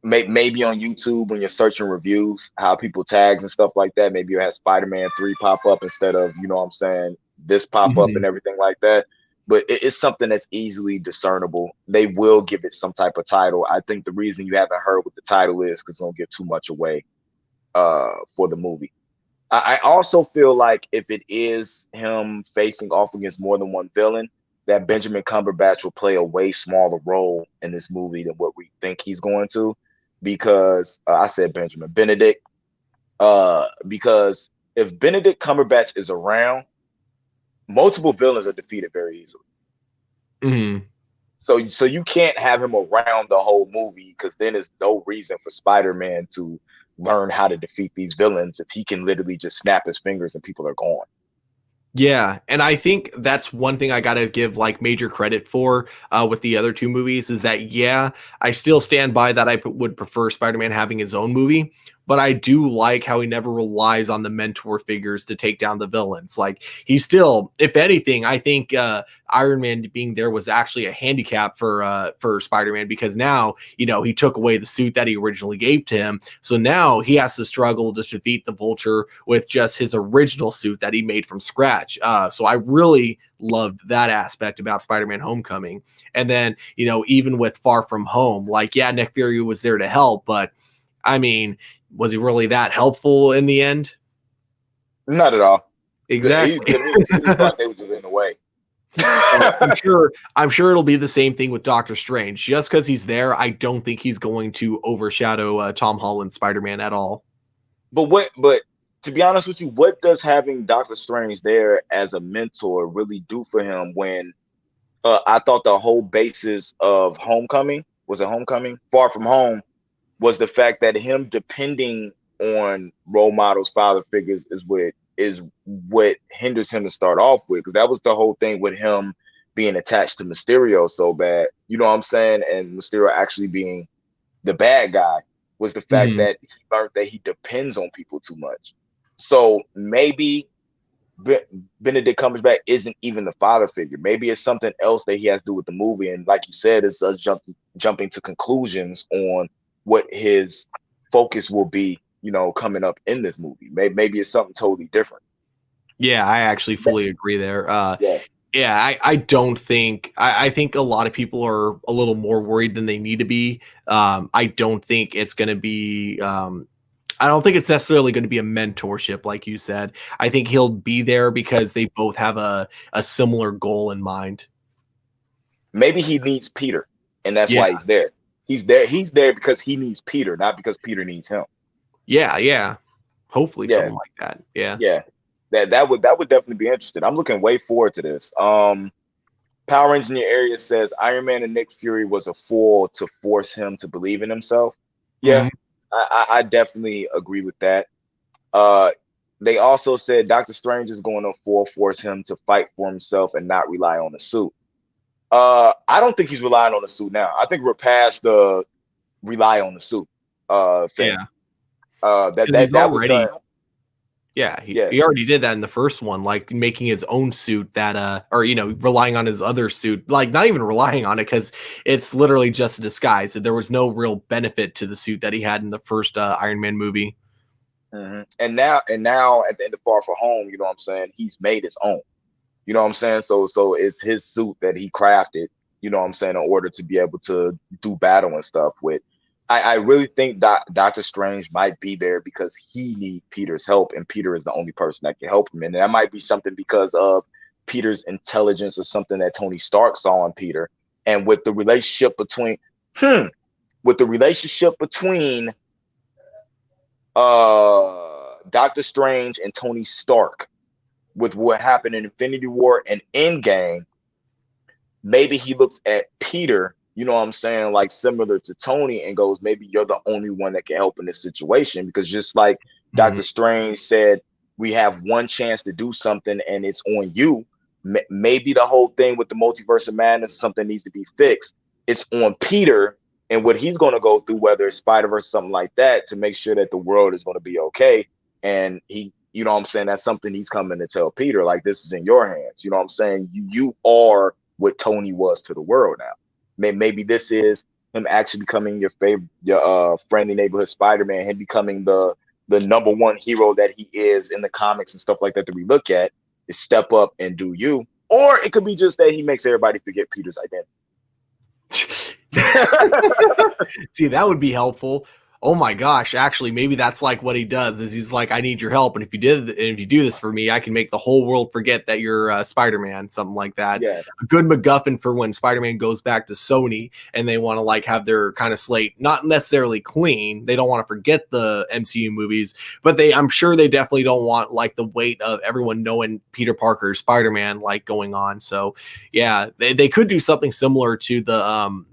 Maybe on YouTube when you're searching reviews, how people tags and stuff like that. Maybe you have Spider-Man 3 pop up instead of, you know what I'm saying, this pop up and Mhm. everything like that. But it's something that's easily discernible. They will give it some type of title. I think the reason you haven't heard what the title is because it don't give too much away for the movie. I also feel like if it is him facing off against more than one villain, that Benjamin Cumberbatch will play a way smaller role in this movie than what we think he's going to. Because I said Benedict. Because if Benedict Cumberbatch is around, multiple villains are defeated very easily. Mhm. So you can't have him around the whole movie because then there's no reason for Spider-Man to learn how to defeat these villains if he can literally just snap his fingers and people are gone. Yeah, and I think that's one thing I got to give like major credit for with the other two movies is that yeah, I still stand by that would prefer Spider-Man having his own movie, but I do like how he never relies on the mentor figures to take down the villains. Like he still, if anything, I think Iron Man being there was actually a handicap for Spider-Man because now, you know, he took away the suit that he originally gave to him. So now he has to struggle to defeat the Vulture with just his original suit that he made from scratch. So I really loved that aspect about Spider-Man Homecoming. And then, you know, even with Far From Home, like, yeah, Nick Fury was there to help, but I mean, was he really that helpful in the end? Not at all. Exactly. To me, it seems like they were just in the way. So I'm sure it'll be the same thing with Doctor Strange. Just because he's there, I don't think he's going to overshadow Tom Holland's Spider-Man at all. But to be honest with you, what does having Doctor Strange there as a mentor really do for him when I thought the whole basis of Homecoming was a Homecoming, Far From Home, was the fact that him depending on role models, father figures is what hinders him to start off with. Because that was the whole thing with him being attached to Mysterio so bad. You know what I'm saying? And Mysterio actually being the bad guy was the fact Mhm. that he learned that he depends on people too much. So maybe Benedict Cumberbatch isn't even the father figure. Maybe it's something else that he has to do with the movie. And like you said, it's us jumping to conclusions on what his focus will be, coming up in this movie. Maybe it's something totally different. Yeah, I actually fully agree there. Yeah. Yeah, I don't think I think a lot of people are a little more worried than they need to be. I don't think it's going to be. I don't think it's necessarily going to be a mentorship, like you said. I think he'll be there because they both have a similar goal in mind. Maybe he needs Peter, and that's Yeah, why he's there. He's there because he needs Peter, not because Peter needs him. yeah. Hopefully, Yeah, something like that. Yeah. yeah. That would definitely be interesting. I'm looking way forward to this. Power Engineer Area says Iron Man and Nick Fury was a fool to force him to believe in himself. Yeah, Mhm. I definitely agree with that. Uh, they also said Doctor Strange is going to force him to fight for himself and not rely on the suit. I don't think he's relying on the suit now. I think we're past the rely on the suit thing. Yeah. That 'Cause that he's that was already done. Yeah, Yeah. he already did that in the first one, like making his own suit that or relying on his other suit, like not even relying on it because it's literally just a disguise. There was no real benefit to the suit that he had in the first Iron Man movie. And now at the end of Far From Home, you know what I'm saying? He's made his own. You know what I'm saying? So it's his suit that he crafted, you know what I'm saying, in order to be able to do battle and stuff with. I really think Doctor Strange might be there because he needs Peter's help, and Peter is the only person that can help him. And that might be something because of Peter's intelligence or something that Tony Stark saw in Peter. And with the relationship between with the relationship between Doctor Strange and Tony Stark, with what happened in Infinity War and Endgame, maybe he looks at Peter, you know what I'm saying, like similar to Tony, and goes, maybe you're the only one that can help in this situation. Because just like Mhm. Doctor Strange said, we have one chance to do something and it's on you. Maybe the whole thing with the multiverse of madness, something needs to be fixed. It's on Peter and what he's going to go through, whether it's Spider-Verse, something like that, to make sure that the world is going to be okay. And he, you know what I'm saying, that's something he's coming to tell Peter, like, this is in your hands. You know what I'm saying? You are what Tony was to the world now. Maybe this is him actually becoming your favorite, your friendly neighborhood Spider-Man, him becoming the number one hero that he is in the comics and stuff like that we look at, is step up and do you. Or it could be just that he makes everybody forget Peter's identity. See, that would be helpful. Oh my gosh, actually, maybe that's like what he does is he's like, I need your help. And if you do this for me, I can make the whole world forget that you're Spider-Man, something like that. Yeah. A good MacGuffin for when Spider-Man goes back to Sony and they want to like have their kind of slate, not necessarily clean. They don't want to forget the MCU movies, but I'm sure they definitely don't want like the weight of everyone knowing Peter Parker, Spider-Man, like going on. So yeah, they could do something similar to the,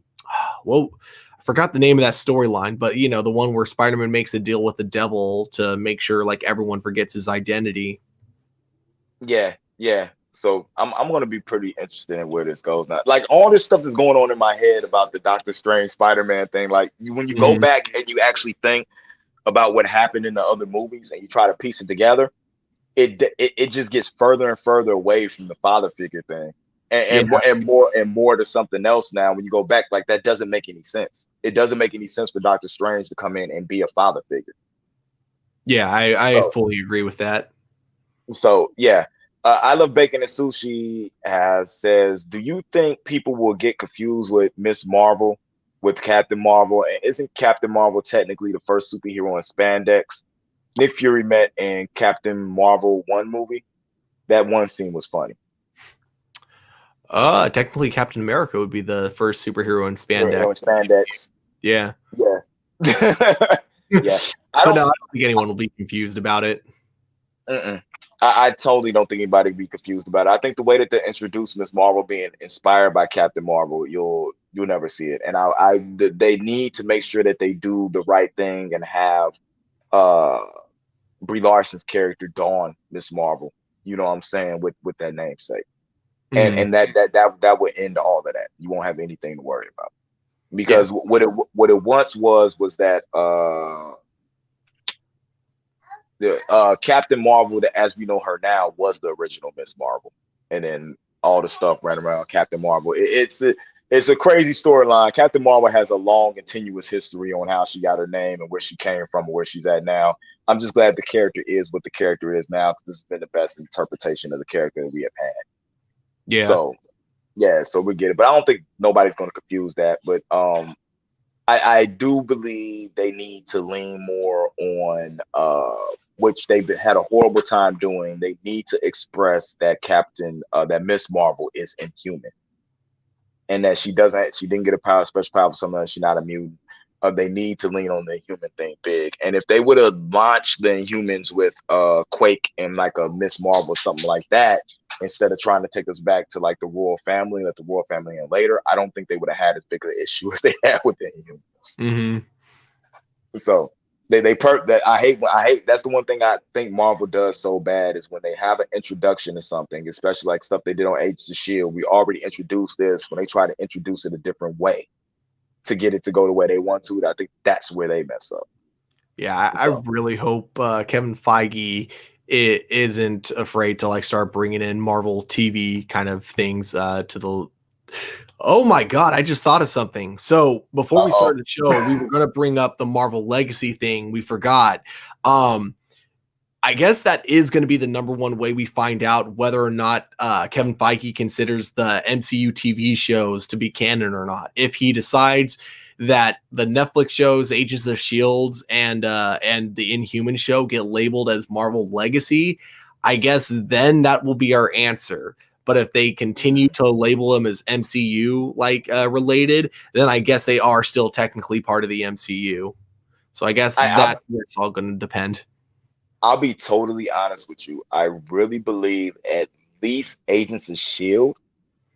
well, I forgot the name of that storyline, but the one where Spider-Man makes a deal with the devil to make sure like everyone forgets his identity. Yeah. So I'm gonna be pretty interested in where this goes now. Like all this stuff is going on in my head about the Doctor Strange Spider-Man thing. Like when you go Mhm. back and you actually think about what happened in the other movies and you try to piece it together, it just gets further and further away from the father figure thing, Yeah, and more to something else. Now when you go back, like, that doesn't make any sense. It doesn't make any sense for Doctor Strange to come in and be a father figure. yeah, I So fully agree with that. yeah. I love bacon and sushi has says, do you think people will get confused with Miss Marvel with Captain Marvel? And isn't Captain Marvel technically the first superhero in spandex? Nick Fury met in Captain Marvel 1 movie. That one scene was funny. Technically Captain America would be the first superhero in spandex. Superhero in spandex. Yeah. Yeah. Yeah. I But no, don't I don't think anyone will be confused about it. mm-mm. I totally don't think anybody would be confused about it. I think the way that they introduced Miss Marvel being inspired by Captain Marvel, you'll never see it. And they need to make sure that they do the right thing and have uh Brie Larson's character Dawn Miss Marvel. You know what I'm saying, with that namesake. And Mhm. and that would end all of that. You won't have anything to worry about. Yeah. Because what it once was that the Captain Marvel, that as we know her now, was the original Miss Marvel, and then all the stuff right around Captain Marvel. it's a crazy storyline. Captain Marvel has a long, continuous history on how she got her name and where she came from and where she's at now. I'm just glad the character is what the character is now because this has been the best interpretation of the character that we have had. Yeah. So yeah, so we get it. But I don't think nobody's going to confuse that. But I do believe they need to lean more on which they've had a horrible time doing. They need to express that that Miss Marvel is inhuman and that she didn't get a special power for something, she's not a mutant. They need to lean on the human thing big. And if they would have launched the Inhumans with Quake and like a Miss Marvel or something like that, instead of trying to take us back to like the royal family, let the royal family in later, I don't think they would have had as big of an issue as they had with the Inhumans. Mm-hmm. So they perk that I hate that's the one thing I think Marvel does so bad is when they have an introduction to something, especially like stuff they did on Agents of Shield. We already introduced this. When they try to introduce it a different way to get it to go the way they want to, I think that's where they mess up. Yeah, I really hope Kevin Feige isn't afraid to like start bringing in Marvel TV kind of things to the. Oh my God, I just thought of something. So before we started the show, we were going to bring up the Marvel Legacy thing. We forgot. I guess that is going to be the number one way we find out whether or not Kevin Feige considers the MCU TV shows to be canon or not. If he decides that the Netflix shows Agents of Shield and the Inhuman show get labeled as Marvel Legacy, I guess then that will be our answer. But if they continue to label them as MCU related, then I guess they are still technically part of the MCU. So I guess that's where it's all going to depend. I'll be totally honest with you. I really believe at least Agents of Shield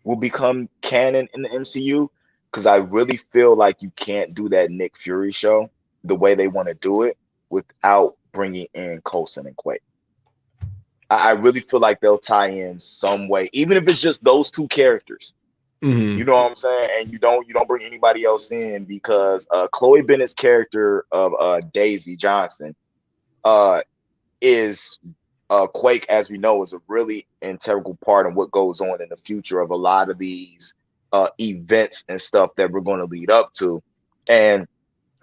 will become canon in the MCU because I really feel like you can't do that Nick Fury show the way they want to do it without bringing in Coulson and Quake. I really feel like they'll tie in some way, even if it's just those two characters. Mm-hmm. You know what I'm saying? And you don't bring anybody else in because Chloe Bennett's character of Daisy Johnson is Quake, as we know, is a really integral part of what goes on in the future of a lot of these events and stuff that we're going to lead up to. And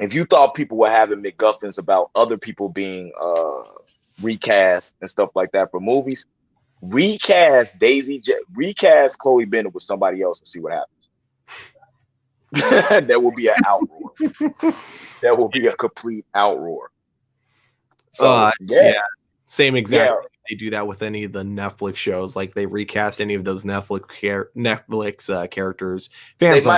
if you thought people were having MacGuffins about other people being recast and stuff like that for movies, recast recast Chloe Bennett with somebody else and see what happens. There will be an outroar. There will be a complete outroar. So yeah. Same exactly. Yeah. They do that with any of the Netflix shows, like they recast any of those Netflix characters. Fans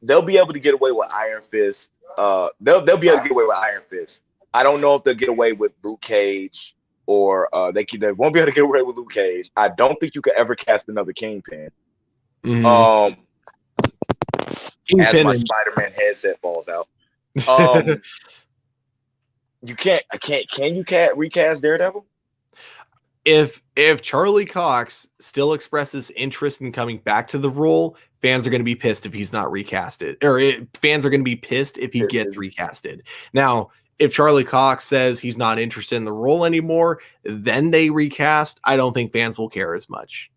they'll be able to get away with Iron Fist. They'll be able to get away with Iron Fist. I don't know if they'll get away with Luke Cage or they won't be able to get away with Luke Cage. I don't think you could ever cast another Kingpin. Mm-hmm. As my Spider-Man headset falls out. You can't recast Daredevil? If Charlie Cox still expresses interest in coming back to the role, fans are going to be pissed if he's not recasted, fans are going to be pissed if he gets recasted. Now, if Charlie Cox says he's not interested in the role anymore, then they recast. I don't think fans will care as much.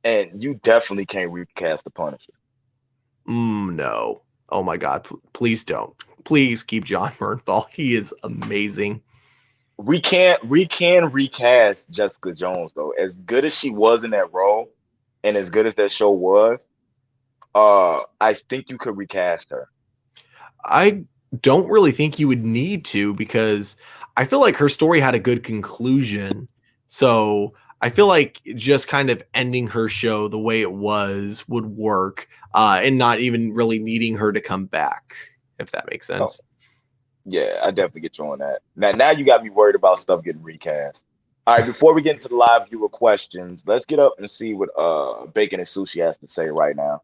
And you definitely can't recast the Punisher. No. Oh my God. Please don't. Please keep John Bernthal. He is amazing. We can recast Jessica Jones though. As good as she was in that role, and as good as that show was, I think you could recast her. I don't really think you would need to because I feel like her story had a good conclusion. So I feel like just kind of ending her show the way it was would work, and not even really needing her to come back, if that makes sense. Oh. Yeah, I definitely get you on that. Now you got me worried about stuff getting recast. All right, before we get into the live viewer questions, let's get up and see what Bacon and Sushi has to say right now.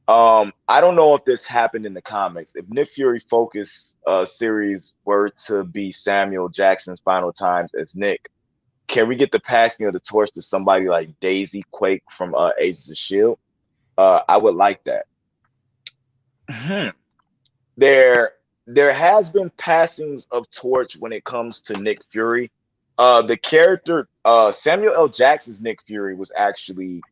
I don't know if this happened in the comics. If Nick Fury Focus series were to be Samuel Jackson's final times as Nick, can we get the passing of the torch to somebody like Daisy Quake from Agents of Shield? I would like that. There has been passings of torch when it comes to Nick Fury. The character Samuel L. Jackson's Nick Fury was actually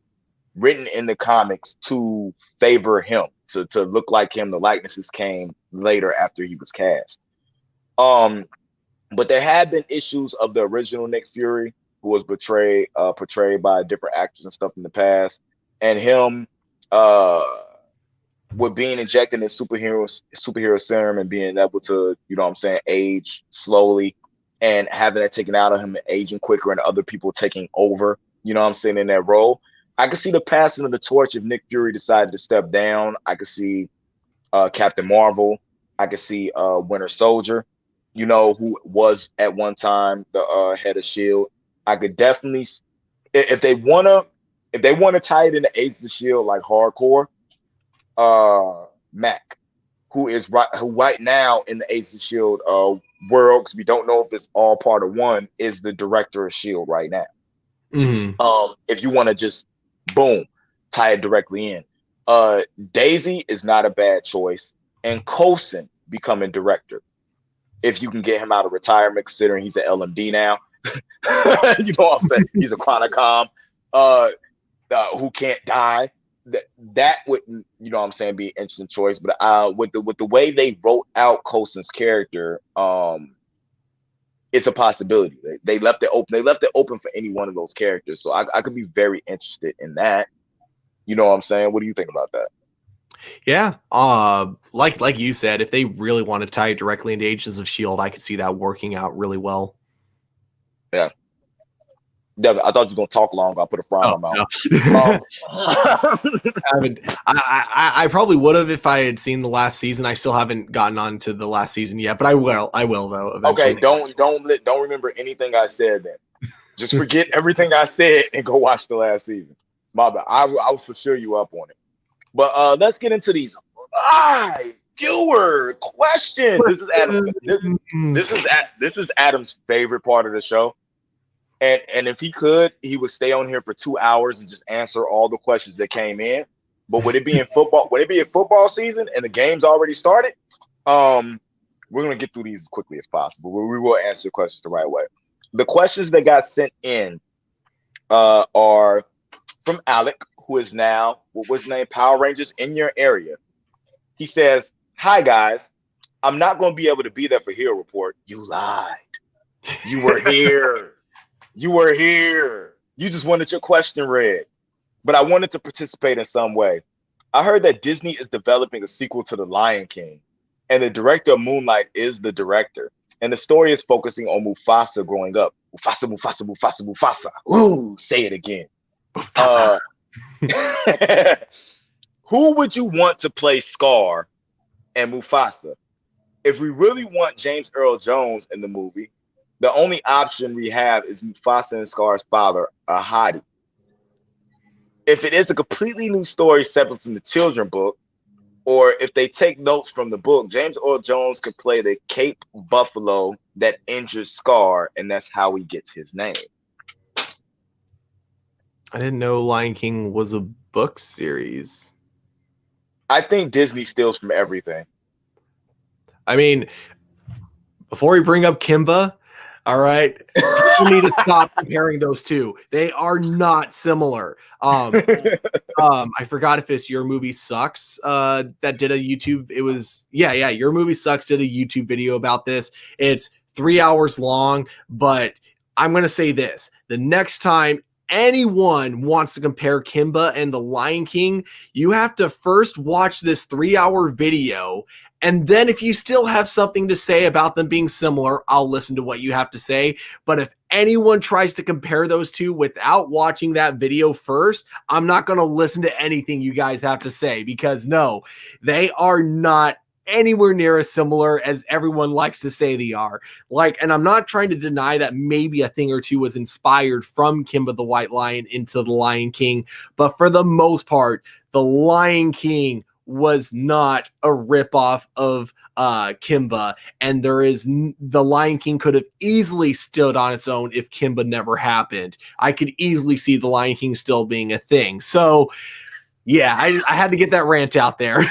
written in the comics to favor him, to look like him. The likenesses came later after he was cast. Um, but there had been issues of the original Nick Fury, who was portrayed by different actors and stuff in the past, and him uh with being injected in superhero serum and being able to, you know what I'm saying, age slowly and having that taken out of him and aging quicker and other people taking over, you know what I'm saying, in that role. I could see the passing of the torch if Nick Fury decided to step down. I could see Captain Marvel. I could see Winter Soldier, you know, who was at one time the head of Shield. I could definitely, if they wanna tie it into Agents of Shield like hardcore, Mac, who right now in the Agents of Shield world, because we don't know if it's all part of one, is the director of Shield right now. Mm-hmm. If you want to just boom, tie it directly in. Daisy is not a bad choice, and Coulson becoming director. If you can get him out of retirement, considering he's an LMD now, you know what I'm saying? He's a chronicom who can't die. That would, you know what I'm saying, be an interesting choice. But with the way they wrote out Coulson's character, it's a possibility. They left it open. They left it open for any one of those characters. So I could be very interested in that. You know what I'm saying? What do you think about that? Yeah. Like you said, if they really want to tie it directly into Agents of Shield, I could see that working out really well. Yeah. Devin, I thought you were gonna talk long. I put a fry in my mouth. No. I probably would have if I had seen the last season. I still haven't gotten on to the last season yet, but I will though eventually. Okay, don't remember anything I said then. Just forget everything I said and go watch the last season. My bad. I was for sure you up on it. But let's get into these live viewer questions. This is Adam. This is Adam's favorite part of the show. And if he could, he would stay on here for 2 hours and just answer all the questions that came in. But would it be in football? Would it be a football season and the game's already started? We're gonna get through these as quickly as possible. We will answer questions the right way. The questions that got sent in are from Alec, who is now, what was his name? Power Rangers in your area. He says, "Hi guys, I'm not gonna be able to be there for Hero Report. You lied. You were here." You were here. You just wanted your question read. But I wanted to participate in some way. I heard that Disney is developing a sequel to The Lion King, and the director of Moonlight is the director. And the story is focusing on Mufasa growing up. Mufasa, Mufasa, Mufasa, Mufasa. Ooh, say it again. Mufasa. Who would you want to play Scar and Mufasa? If we really want James Earl Jones in the movie, the only option we have is Mufasa and Scar's father, Ahadi. If it is a completely new story separate from the children book, or if they take notes from the book, James Earl Jones could play the Cape Buffalo that injures Scar, and that's how he gets his name. I didn't know Lion King was a book series. I think Disney steals from everything. I mean, before we bring up Kimba, all right, you need to stop comparing those two. They are not similar. I forgot if it's Your Movie Sucks that did a YouTube. It was Your Movie Sucks did a YouTube video about this. It's 3 hours long, but I'm gonna say this: the next time anyone wants to compare Kimba and the Lion King, you have to first watch this 3-hour video. And then if you still have something to say about them being similar, I'll listen to what you have to say. But if anyone tries to compare those two without watching that video first, I'm not going to listen to anything you guys have to say, because no, they are not anywhere near as similar as everyone likes to say they are. And I'm not trying to deny that maybe a thing or two was inspired from Kimba the White Lion into the Lion King, but for the most part, the Lion King was not a ripoff of Kimba, and the Lion King could have easily stood on its own if Kimba never happened. I could easily see the Lion King still being a thing. So yeah, I had to get that rant out there.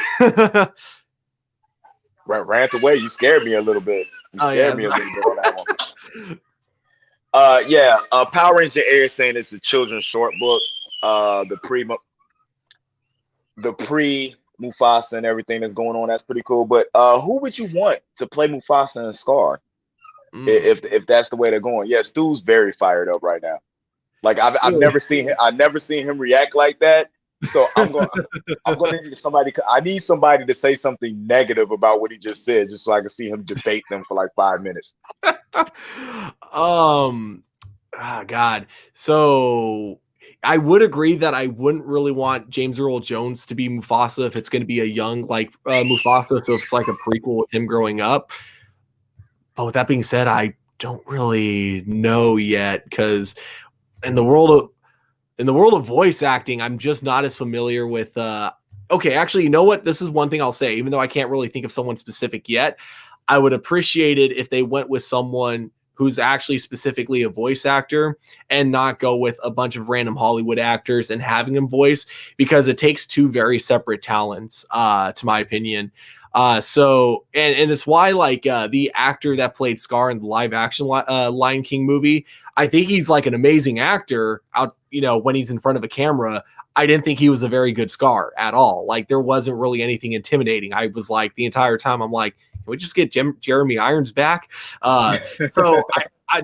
Rant away. You scared me a little bit. You scared me a little bit on that one. Power Ranger Air saying it's a children's short book. The the pre Mufasa and everything that's going on. That's pretty cool. But who would you want to play Mufasa and Scar if that's the way they're going? Yeah, Stu's very fired up right now. Like I've Really? never seen him react like that. So I'm gonna need somebody. I need somebody to say something negative about what he just said, just so I can see him debate them for like 5 minutes. God. So I would agree that I wouldn't really want James Earl Jones to be Mufasa if it's going to be a young like Mufasa. So if it's like a prequel with him growing up. But with that being said, I don't really know yet because in the world of voice acting, I'm just not as familiar with. Okay, actually, you know what? This is one thing I'll say. Even though I can't really think of someone specific yet, I would appreciate it if they went with someone who's actually specifically a voice actor and not go with a bunch of random Hollywood actors and having them voice, because it takes two very separate talents, to my opinion. So it's why like the actor that played Scar in the live action Lion King movie, I think he's like an amazing actor out, when he's in front of a camera. I didn't think he was a very good Scar at all. Like there wasn't really anything intimidating. I was like the entire time I'm like, can we just get Jeremy Irons back? So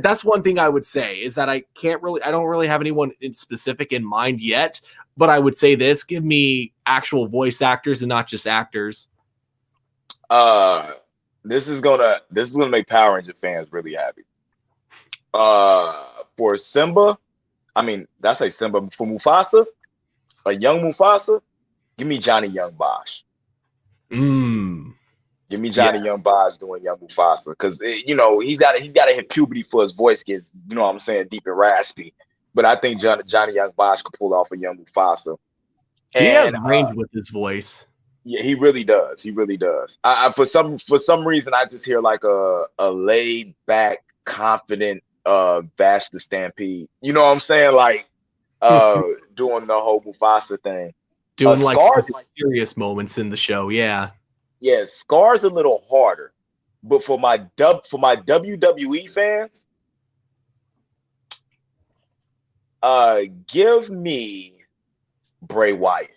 that's one thing I would say is that I don't really have anyone in specific in mind yet, but I would say this: give me actual voice actors and not just actors. This is gonna make Power Ranger fans really happy. For Simba, I mean, that's like Simba. For Mufasa, a young Mufasa, give me Johnny Young Bosch. Give me Johnny Young Bosch doing young Mufasa, because he's got to hit puberty for his voice gets, what I'm saying, deep and raspy. But I think Johnny Young Bosch could pull off a young Mufasa. He has range with his voice. Yeah, he really does. He really does. I for some reason I just hear like a laid back, confident Vash the Stampede. You know what I'm saying? Like doing the whole Mufasa thing. Doing like serious moments in the show, yeah. Yeah, Scar's a little harder. But for my WWE fans, give me Bray Wyatt.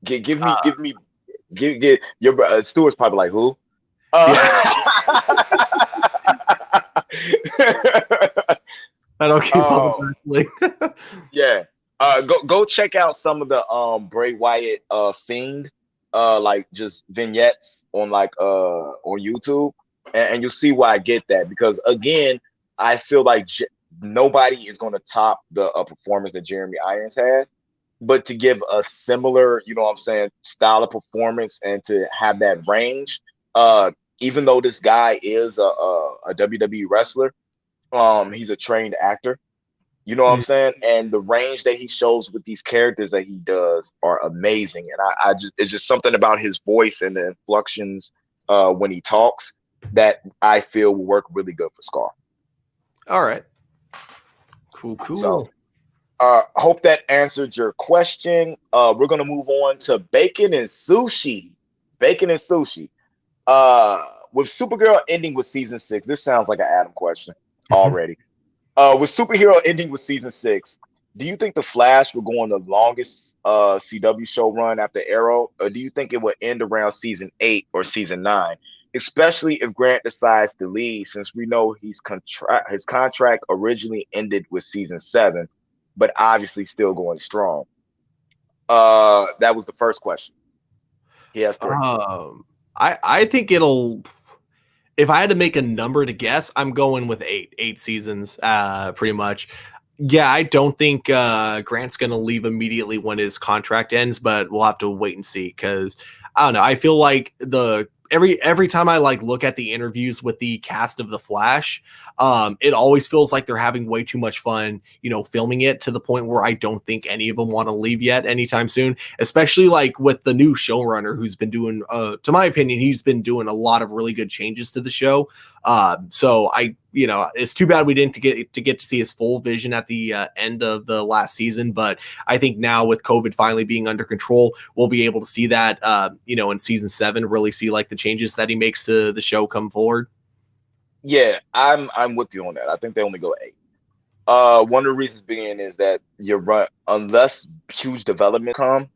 Give your Stuart's probably like, who? I don't keep up with wrestling. Yeah. Go check out some of the Bray Wyatt Fiend like just vignettes on on YouTube, and you'll see why I get that, because again, I feel like nobody is going to top the performance that Jeremy Irons has. But to give a similar, style of performance and to have that range, even though this guy is a WWE wrestler, he's a trained actor. You know what I'm saying? And the range that he shows with these characters that he does are amazing. And it's just something about his voice and the inflections when he talks that I feel will work really good for Scar. All right. Cool. So, hope that answered your question. We're gonna move on to bacon and sushi. With Supergirl ending with season 6, this sounds like an Adam question already. With Superhero ending with season 6, do you think the Flash will go on the longest CW show run after Arrow, or do you think it will end around season 8 or season 9? Especially if Grant decides to leave, since we know his contract originally ended with season 7. But obviously still going strong. That was the first question. He has 3. I think it'll. If I had to make a number to guess, I'm going with 8 seasons, pretty much. Yeah, I don't think Grant's going to leave immediately when his contract ends, but we'll have to wait and see, because I don't know. I feel like every time I look at the interviews with the cast of The Flash, it always feels like they're having way too much fun, filming it, to the point where I don't think any of them want to leave yet anytime soon, especially with the new showrunner who's been doing, to my opinion, he's been doing a lot of really good changes to the show. So it's too bad we didn't get to see his full vision at the end of the last season, but I think now with COVID finally being under control, we'll be able to see that, in season 7, really see the changes that he makes to the show come forward. Yeah, I'm with you on that. I think they only go 8. One of the reasons being is that you run unless huge development come,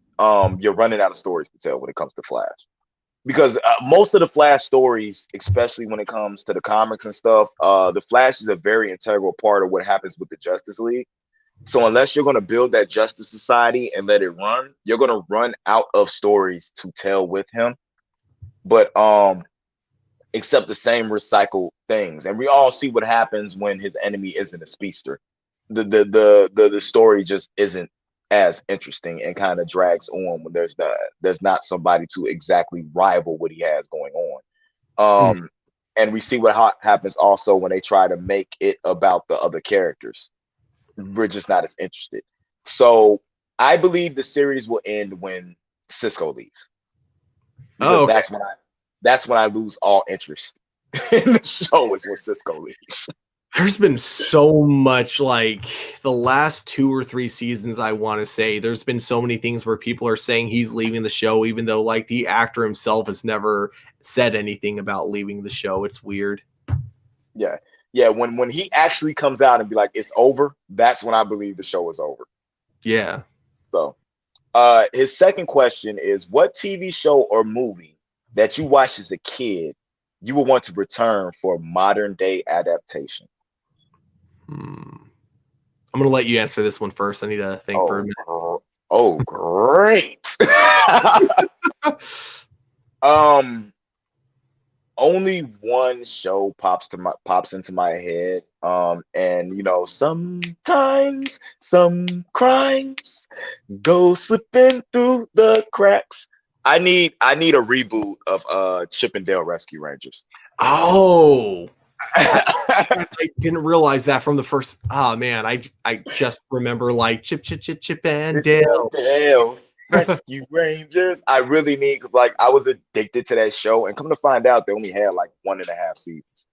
you're running out of stories to tell when it comes to Flash. Because most of the Flash stories, especially when it comes to the comics and stuff, the Flash is a very integral part of what happens with the Justice League. So unless you're going to build that Justice Society and let it run, you're going to run out of stories to tell with him. But except the same recycled things, and we all see what happens when his enemy isn't a speedster. The story just isn't as interesting and kind of drags on when there's not somebody to exactly rival what he has going on. Mm. And we see what happens also when they try to make it about the other characters. We're just not as interested. So I believe the series will end when Cisco leaves, Oh, because okay. that's when I lose all interest in the show, is when Cisco leaves. There's been so much, like the last 2 or 3 seasons, I want to say there's been so many things where people are saying he's leaving the show, even though like the actor himself has never said anything about leaving the show. It's weird. Yeah. Yeah. When he actually comes out and be like, it's over, that's when I believe the show is over. Yeah. So his second question is, what TV show or movie that you watched as a kid you would want to return for modern day adaptation? I'm gonna let you answer this one first. I need to think for a minute. Oh, great. um Only one show pops into my head. And sometimes some crimes go slipping through the cracks. I need a reboot of Chip and Dale Rescue Rangers. Oh, I didn't realize that from the first. Oh man, I just remember like Chip and Dale. Dale Rescue Rangers. I really need, because like I was addicted to that show, and come to find out they only had like 1.5 seasons.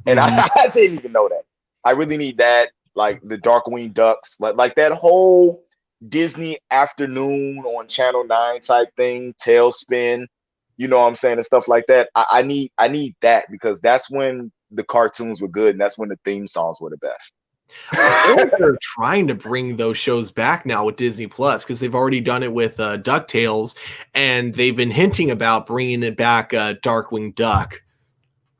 And I didn't even know that. I really need that, like the Darkwing Ducks, like that whole Disney afternoon on Channel 9 type thing, Tailspin, you know what I'm saying, and stuff like that. I need that, because that's when the cartoons were good, and that's when the theme songs were the best. I feel like they're trying to bring those shows back now with Disney Plus because they've already done it with DuckTales, and they've been hinting about bringing it back. Darkwing Duck.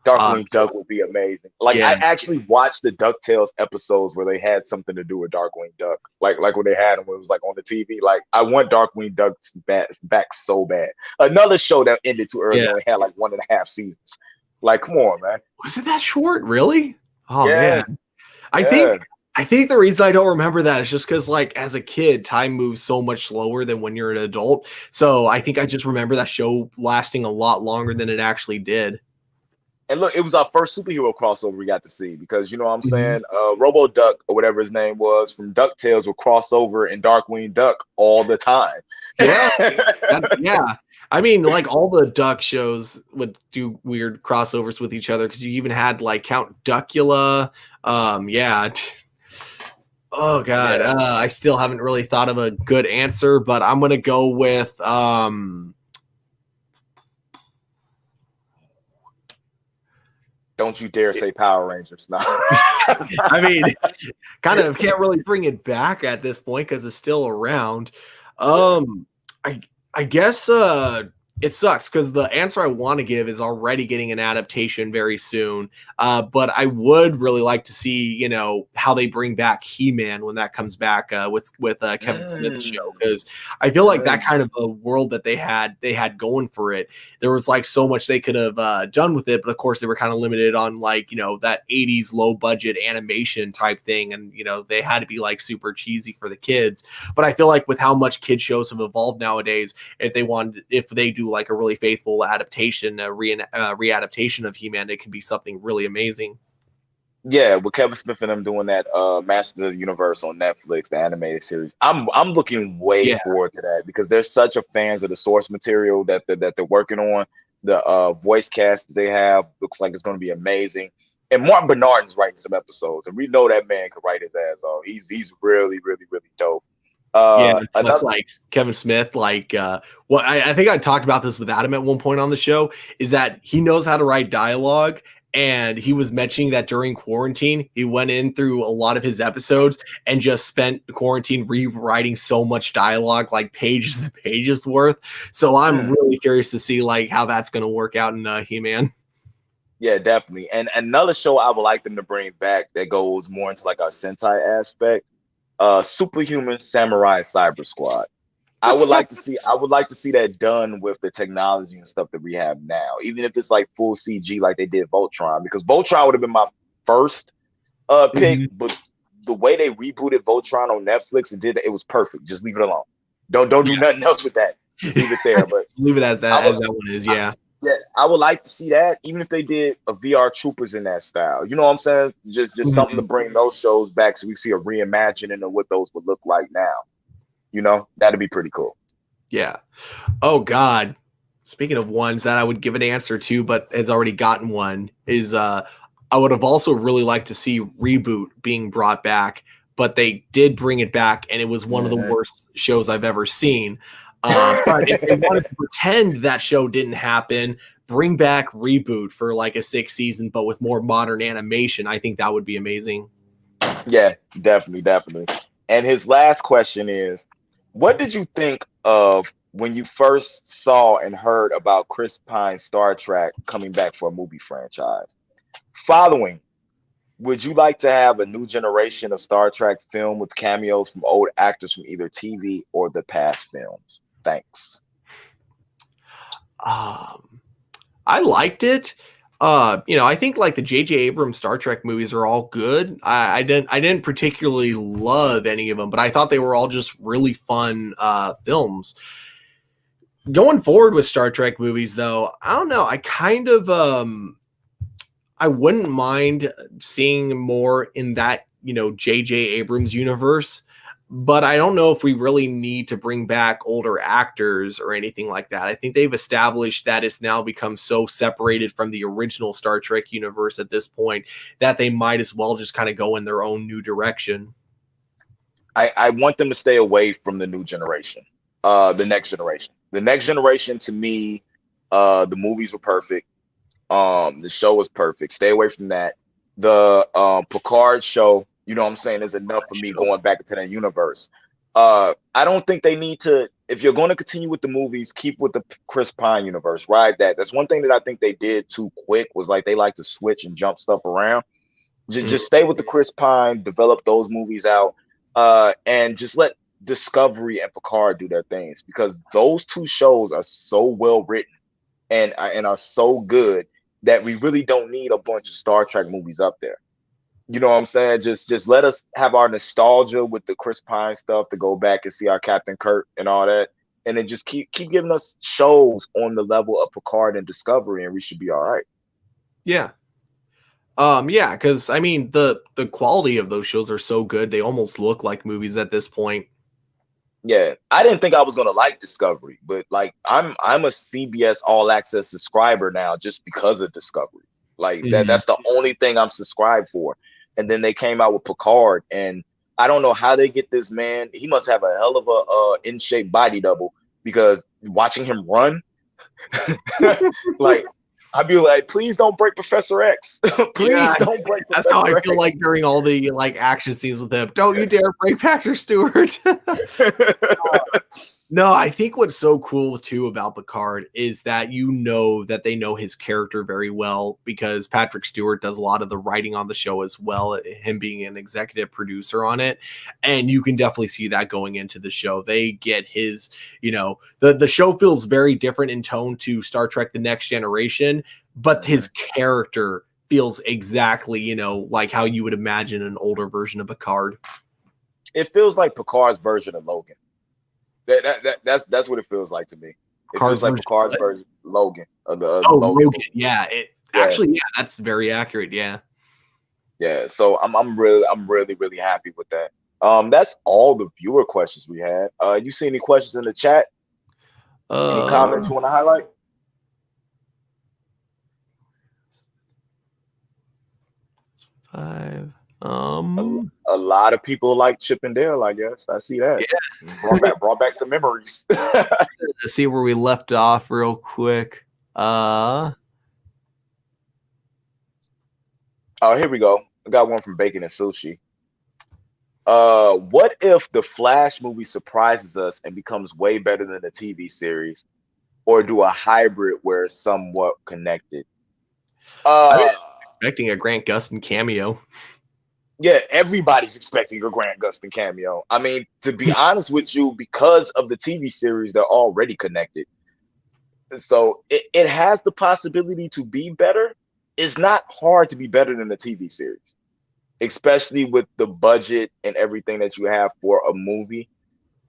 Darkwing Duck would be amazing. Like Yeah. I actually watched the DuckTales episodes where they had something to do with Darkwing Duck. Like when they had him when it was like on the TV. Like I want Darkwing Duck back so bad. Another show that ended too early Yeah. only had like 1.5 seasons. Like, come on, man. Was it that short? Really? Oh Yeah, man. I yeah. think the reason I don't remember that is just because, like, as a kid, time moves so much slower than when you're an adult. So I think I just remember that show lasting a lot longer than it actually did. And look, it was our first superhero crossover we got to see, because you know what I'm Mhm. saying? Robo Duck or whatever his name was from DuckTales would cross over in Darkwing Duck all the time. Yeah, yeah. I mean, like all the Duck shows would do weird crossovers with each other because you even had like Count Duckula. Yeah. Oh God, Yeah. I still haven't really thought of a good answer, but I'm gonna go with Don't you dare say Power Rangers. No. I mean, kind of can't really bring it back at this point because it's still around. Yeah. I I guess it sucks because the answer I want to give is already getting an adaptation very soon. But I would really like to see, how they bring back He-Man when that comes back with Kevin Smith's show, because I feel like that kind of a world that they had going for it. There was like so much they could have done with it, but of course they were kind of limited on like that 80s low budget animation type thing, and they had to be like super cheesy for the kids. But I feel like with how much kid shows have evolved nowadays, if they do like a really faithful adaptation, readaptation of He-Man, it can be something really amazing. Yeah, with Kevin Smith and them doing that Masters of the Universe on Netflix, the animated series. I'm looking way Yeah, forward to that, because they're such a fans of the source material that they're working on. The voice cast that they have looks like it's going to be amazing. And Martin Bernard is writing some episodes, and we know that man can write his ass off. He's really, really, really dope. yeah. Plus, Another. like Kevin Smith, like I think I talked about this with Adam at one point on the show, is that he knows how to write dialogue, and he was mentioning that during quarantine, he went in through a lot of his episodes and just spent quarantine rewriting so much dialogue, like pages and pages worth. So I'm really curious to see like how that's going to work out in He-Man. Yeah, definitely. And another show I would like them to bring back that goes more into like our Sentai aspect, Superhuman Samurai Cyber Squad. I would like to see that done with the technology and stuff that we have now, even if it's like full CG like they did Voltron, because Voltron would have been my first pick, but the way they rebooted Voltron on Netflix and did it, it was perfect. Just leave it alone. Don't do nothing else with that. Just leave it there. But leave it at that as that one is, yeah. I would like to see that, even if they did a VR Troopers in that style. You know what I'm saying? Just something to bring those shows back so we see a reimagining of what those would look like now. You know, that'd be pretty cool. Yeah. Oh God. Speaking of ones that I would give an answer to, but has already gotten one, is I would have also really liked to see Reboot being brought back, but they did bring it back, and it was one of the worst shows I've ever seen. But if they wanted to pretend that show didn't happen, bring back Reboot for like a 6th season, but with more modern animation, I think that would be amazing. Yeah, definitely. And his last question is, what did you think of when you first saw and heard about Chris Pine's Star Trek coming back for a movie franchise? Following, would you like to have a new generation of Star Trek film with cameos from old actors from either TV or the past films? Thanks. I liked it. I think like the J.J. Abrams Star Trek movies are all good. I didn't particularly love any of them, but I thought they were all just really fun films. Going forward with Star Trek movies, though, I don't know. I kind of I wouldn't mind seeing more in that J.J. Abrams universe. But I don't know if we really need to bring back older actors or anything like that. I think they've established that it's now become so separated from the original Star Trek universe at this point that they might as well just kind of go in their own new direction. I want them to stay away from the new generation, the next generation. The next generation, to me, the movies were perfect. The show was perfect. Stay away from that. The Picard show, you know what I'm saying, is enough for me going back into that universe. I don't think they need to, if you're going to continue with the movies, keep with the Chris Pine universe, right? That's one thing that I think they did too quick, was like they like to switch and jump stuff around. Just stay with the Chris Pine, develop those movies out, and just let Discovery and Picard do their things, because those two shows are so well written and are so good that we really don't need a bunch of Star Trek movies up there. You know what I'm saying? Just let us have our nostalgia with the Chris Pine stuff to go back and see our Captain Kirk and all that, and then just keep giving us shows on the level of Picard and Discovery, and we should be all right. Yeah. Yeah, because I mean the quality of those shows are so good, they almost look like movies at this point. Yeah, I didn't think I was gonna like Discovery, but like I'm a CBS All Access subscriber now just because of Discovery. Like that's the only thing I'm subscribed for. And then they came out with Picard, and I don't know how they get this man. He must have a hell of a in shape body double, because watching him run, like I'd be like, please don't break Professor X. Please don't break. That's how I feel like during all the like action scenes with him. Don't you dare break Patrick Stewart. No, I think what's so cool too about Picard is that that they know his character very well, because Patrick Stewart does a lot of the writing on the show as well, him being an executive producer on it. And you can definitely see that going into the show. They get his, the show feels very different in tone to Star Trek The Next Generation, but his character feels exactly, like how you would imagine an older version of Picard. It feels like Picard's version of Logan. That's what it feels like to me. It feels like Picard's version of Logan. Logan. Yeah, actually, yeah, that's very accurate. Yeah. Yeah. So I'm really happy with that. That's all the viewer questions we had. You see any questions in the chat? Any comments you want to highlight? Five. A lot of people like Chip and Dale, I guess. I see that. Yeah. Brought back some memories. Let's see where we left off real quick. Oh, here we go. I got one from Bacon and Sushi. What if the Flash movie surprises us and becomes way better than the TV series, or do a hybrid where it's somewhat connected? I've been Uh, expecting a Grant Gustin cameo. yeah, everybody's expecting a Grant Gustin cameo. I mean, to be honest with you, because of the TV series, they're already connected. So it has the possibility to be better. It's not hard to be better than the TV series, especially with the budget and everything that you have for a movie.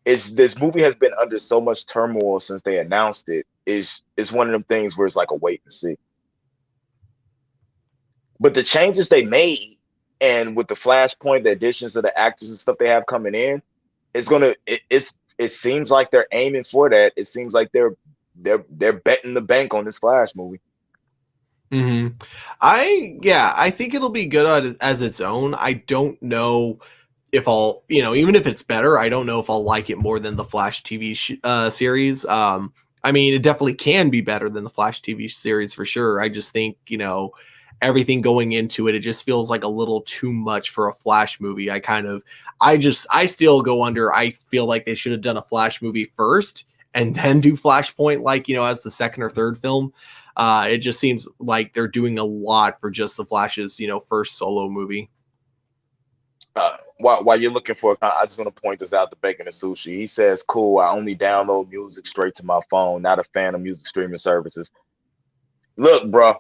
It's this movie has been under so much turmoil since they announced it. It's one of them things where it's like a wait and see. But the changes they made, and with the Flashpoint, the additions of the actors and stuff they have coming in, it's gonna. It seems like they're aiming for that. It seems like they're betting the bank on this Flash movie. Mm-hmm. I think it'll be good as its own. I don't know if I'll, even if it's better, I don't know if I'll like it more than the Flash TV series. I mean, it definitely can be better than the Flash TV series for sure. I just think, everything going into it, it just feels like a little too much for a Flash movie. I still go under, I feel like they should have done a Flash movie first and then do Flashpoint, like, as the second or third film. It just seems like they're doing a lot for just the Flash's, first solo movie. While you're looking for, I just want to point this out to Bacon and Sushi. He says, "Cool. I only download music straight to my phone. Not a fan of music streaming services." Look, bro,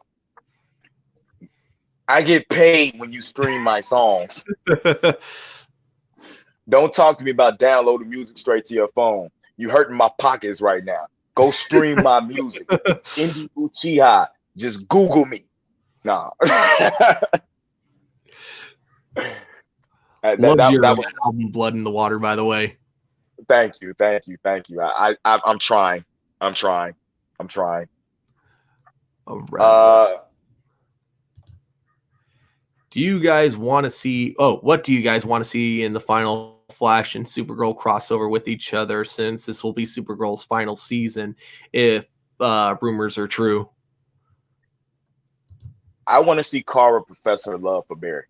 I get paid when you stream my songs. Don't talk to me about downloading music straight to your phone. You hurting my pockets right now. Go stream my music. Indie Uchiha. Just Google me. Nah. Love your that was. album Blood in the Water, by the way. Thank you. I'm trying. I'm trying. All right. Do you guys want to see? Oh, what do you guys want to see in the final Flash and Supergirl crossover with each other? Since this will be Supergirl's final season, if rumors are true. I want to see Kara profess her love for Barry.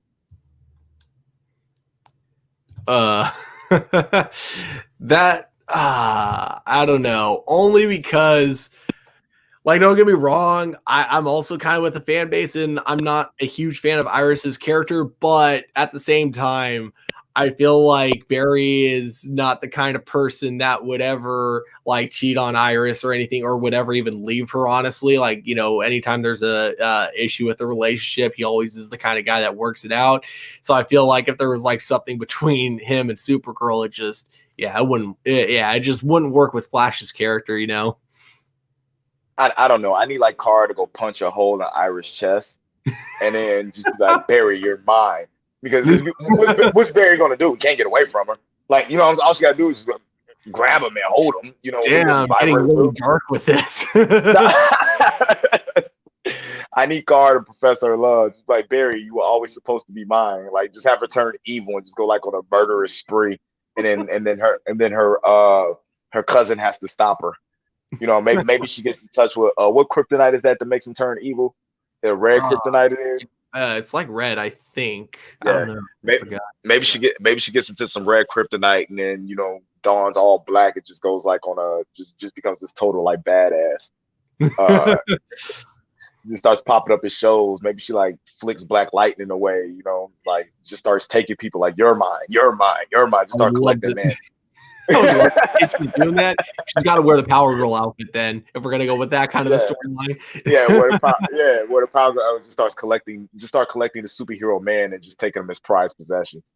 That I don't know. Only because, like, don't get me wrong, I'm also kind of with the fan base, and I'm not a huge fan of Iris's character, but at the same time, I feel like Barry is not the kind of person that would ever like cheat on Iris or anything, or would ever even leave her, honestly. Like, anytime there's a issue with the relationship, he always is the kind of guy that works it out. So I feel like if there was like something between him and Supergirl, it just, it just wouldn't work with Flash's character, I don't know. I need like Kara to go punch a hole in Iris' chest, and then just be like, Barry, you're mine. Because what's Barry gonna do? He can't get away from her. Like, all she gotta do is just grab him and hold him. Damn, getting really dark with this. I need Kara to profess her love. Just like, Barry, you were always supposed to be mine. Like, just have her turn evil and just go like on a murderous spree, and then her cousin has to stop her. Maybe she gets in touch with what kryptonite is that makes him turn evil? The red kryptonite it is. It's like red, I think. Yeah. I don't know. Maybe she gets into some red kryptonite, and then Dawn's all black. It just goes like on a just becomes this total like badass. Just starts popping up in shows. Maybe she like flicks black lightning away. Like just starts taking people like, you're mine. Just start collecting men. If she's doing that, she's got to wear the Power Girl outfit then, if we're gonna go with that kind of a storyline. Where the Power Girl just start collecting the superhero man and just taking them as prized possessions.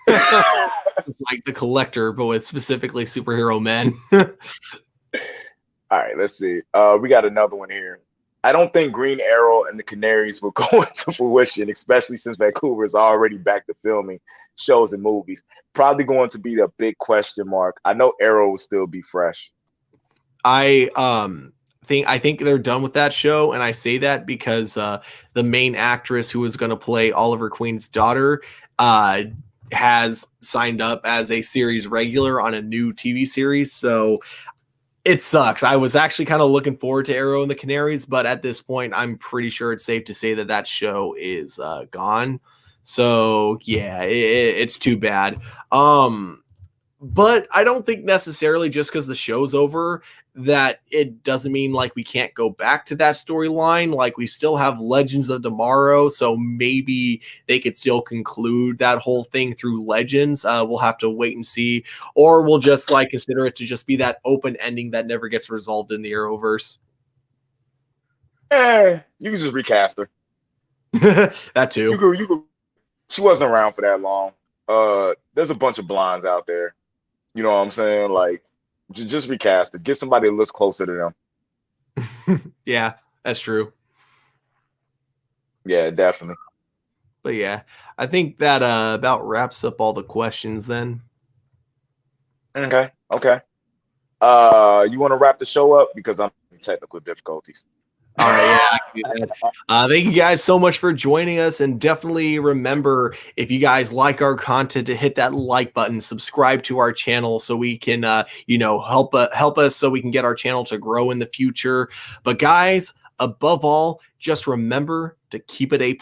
It's like the Collector, but with specifically superhero men. All right, let's see. We got another one here. I don't think Green Arrow and the Canaries will go into fruition, especially since Vancouver is already back to filming shows and movies. Probably going to be the big question mark. I know Arrow will still be fresh. I think they're done with that show, and I say that because the main actress who is going to play Oliver Queen's daughter has signed up as a series regular on a new TV series. So It sucks. I was actually kind of looking forward to Arrow and the Canaries, but at this point, I'm pretty sure it's safe to say that that show is gone. So yeah, it's too bad. But I don't think necessarily just because the show's over that it doesn't mean like we can't go back to that storyline. Like we still have Legends of Tomorrow, so maybe they could still conclude that whole thing through Legends. We'll have to wait and see, or we'll just like consider it to just be that open ending that never gets resolved in the Arrowverse. You can just recast her. That too. You could. She wasn't around for that long. There's a bunch of blondes out there. You know what I'm saying? Like, just recast her. Get somebody that looks closer to them. Yeah, that's true. Yeah, definitely. But yeah, I think that about wraps up all the questions then. Okay. Okay. You want to wrap the show up because I'm having technical difficulties. All right, yeah, I can do that. Thank you guys so much for joining us, and definitely remember if you guys like our content to hit that like button, subscribe to our channel so we can, help us so we can get our channel to grow in the future. But guys, above all, just remember to keep it A+.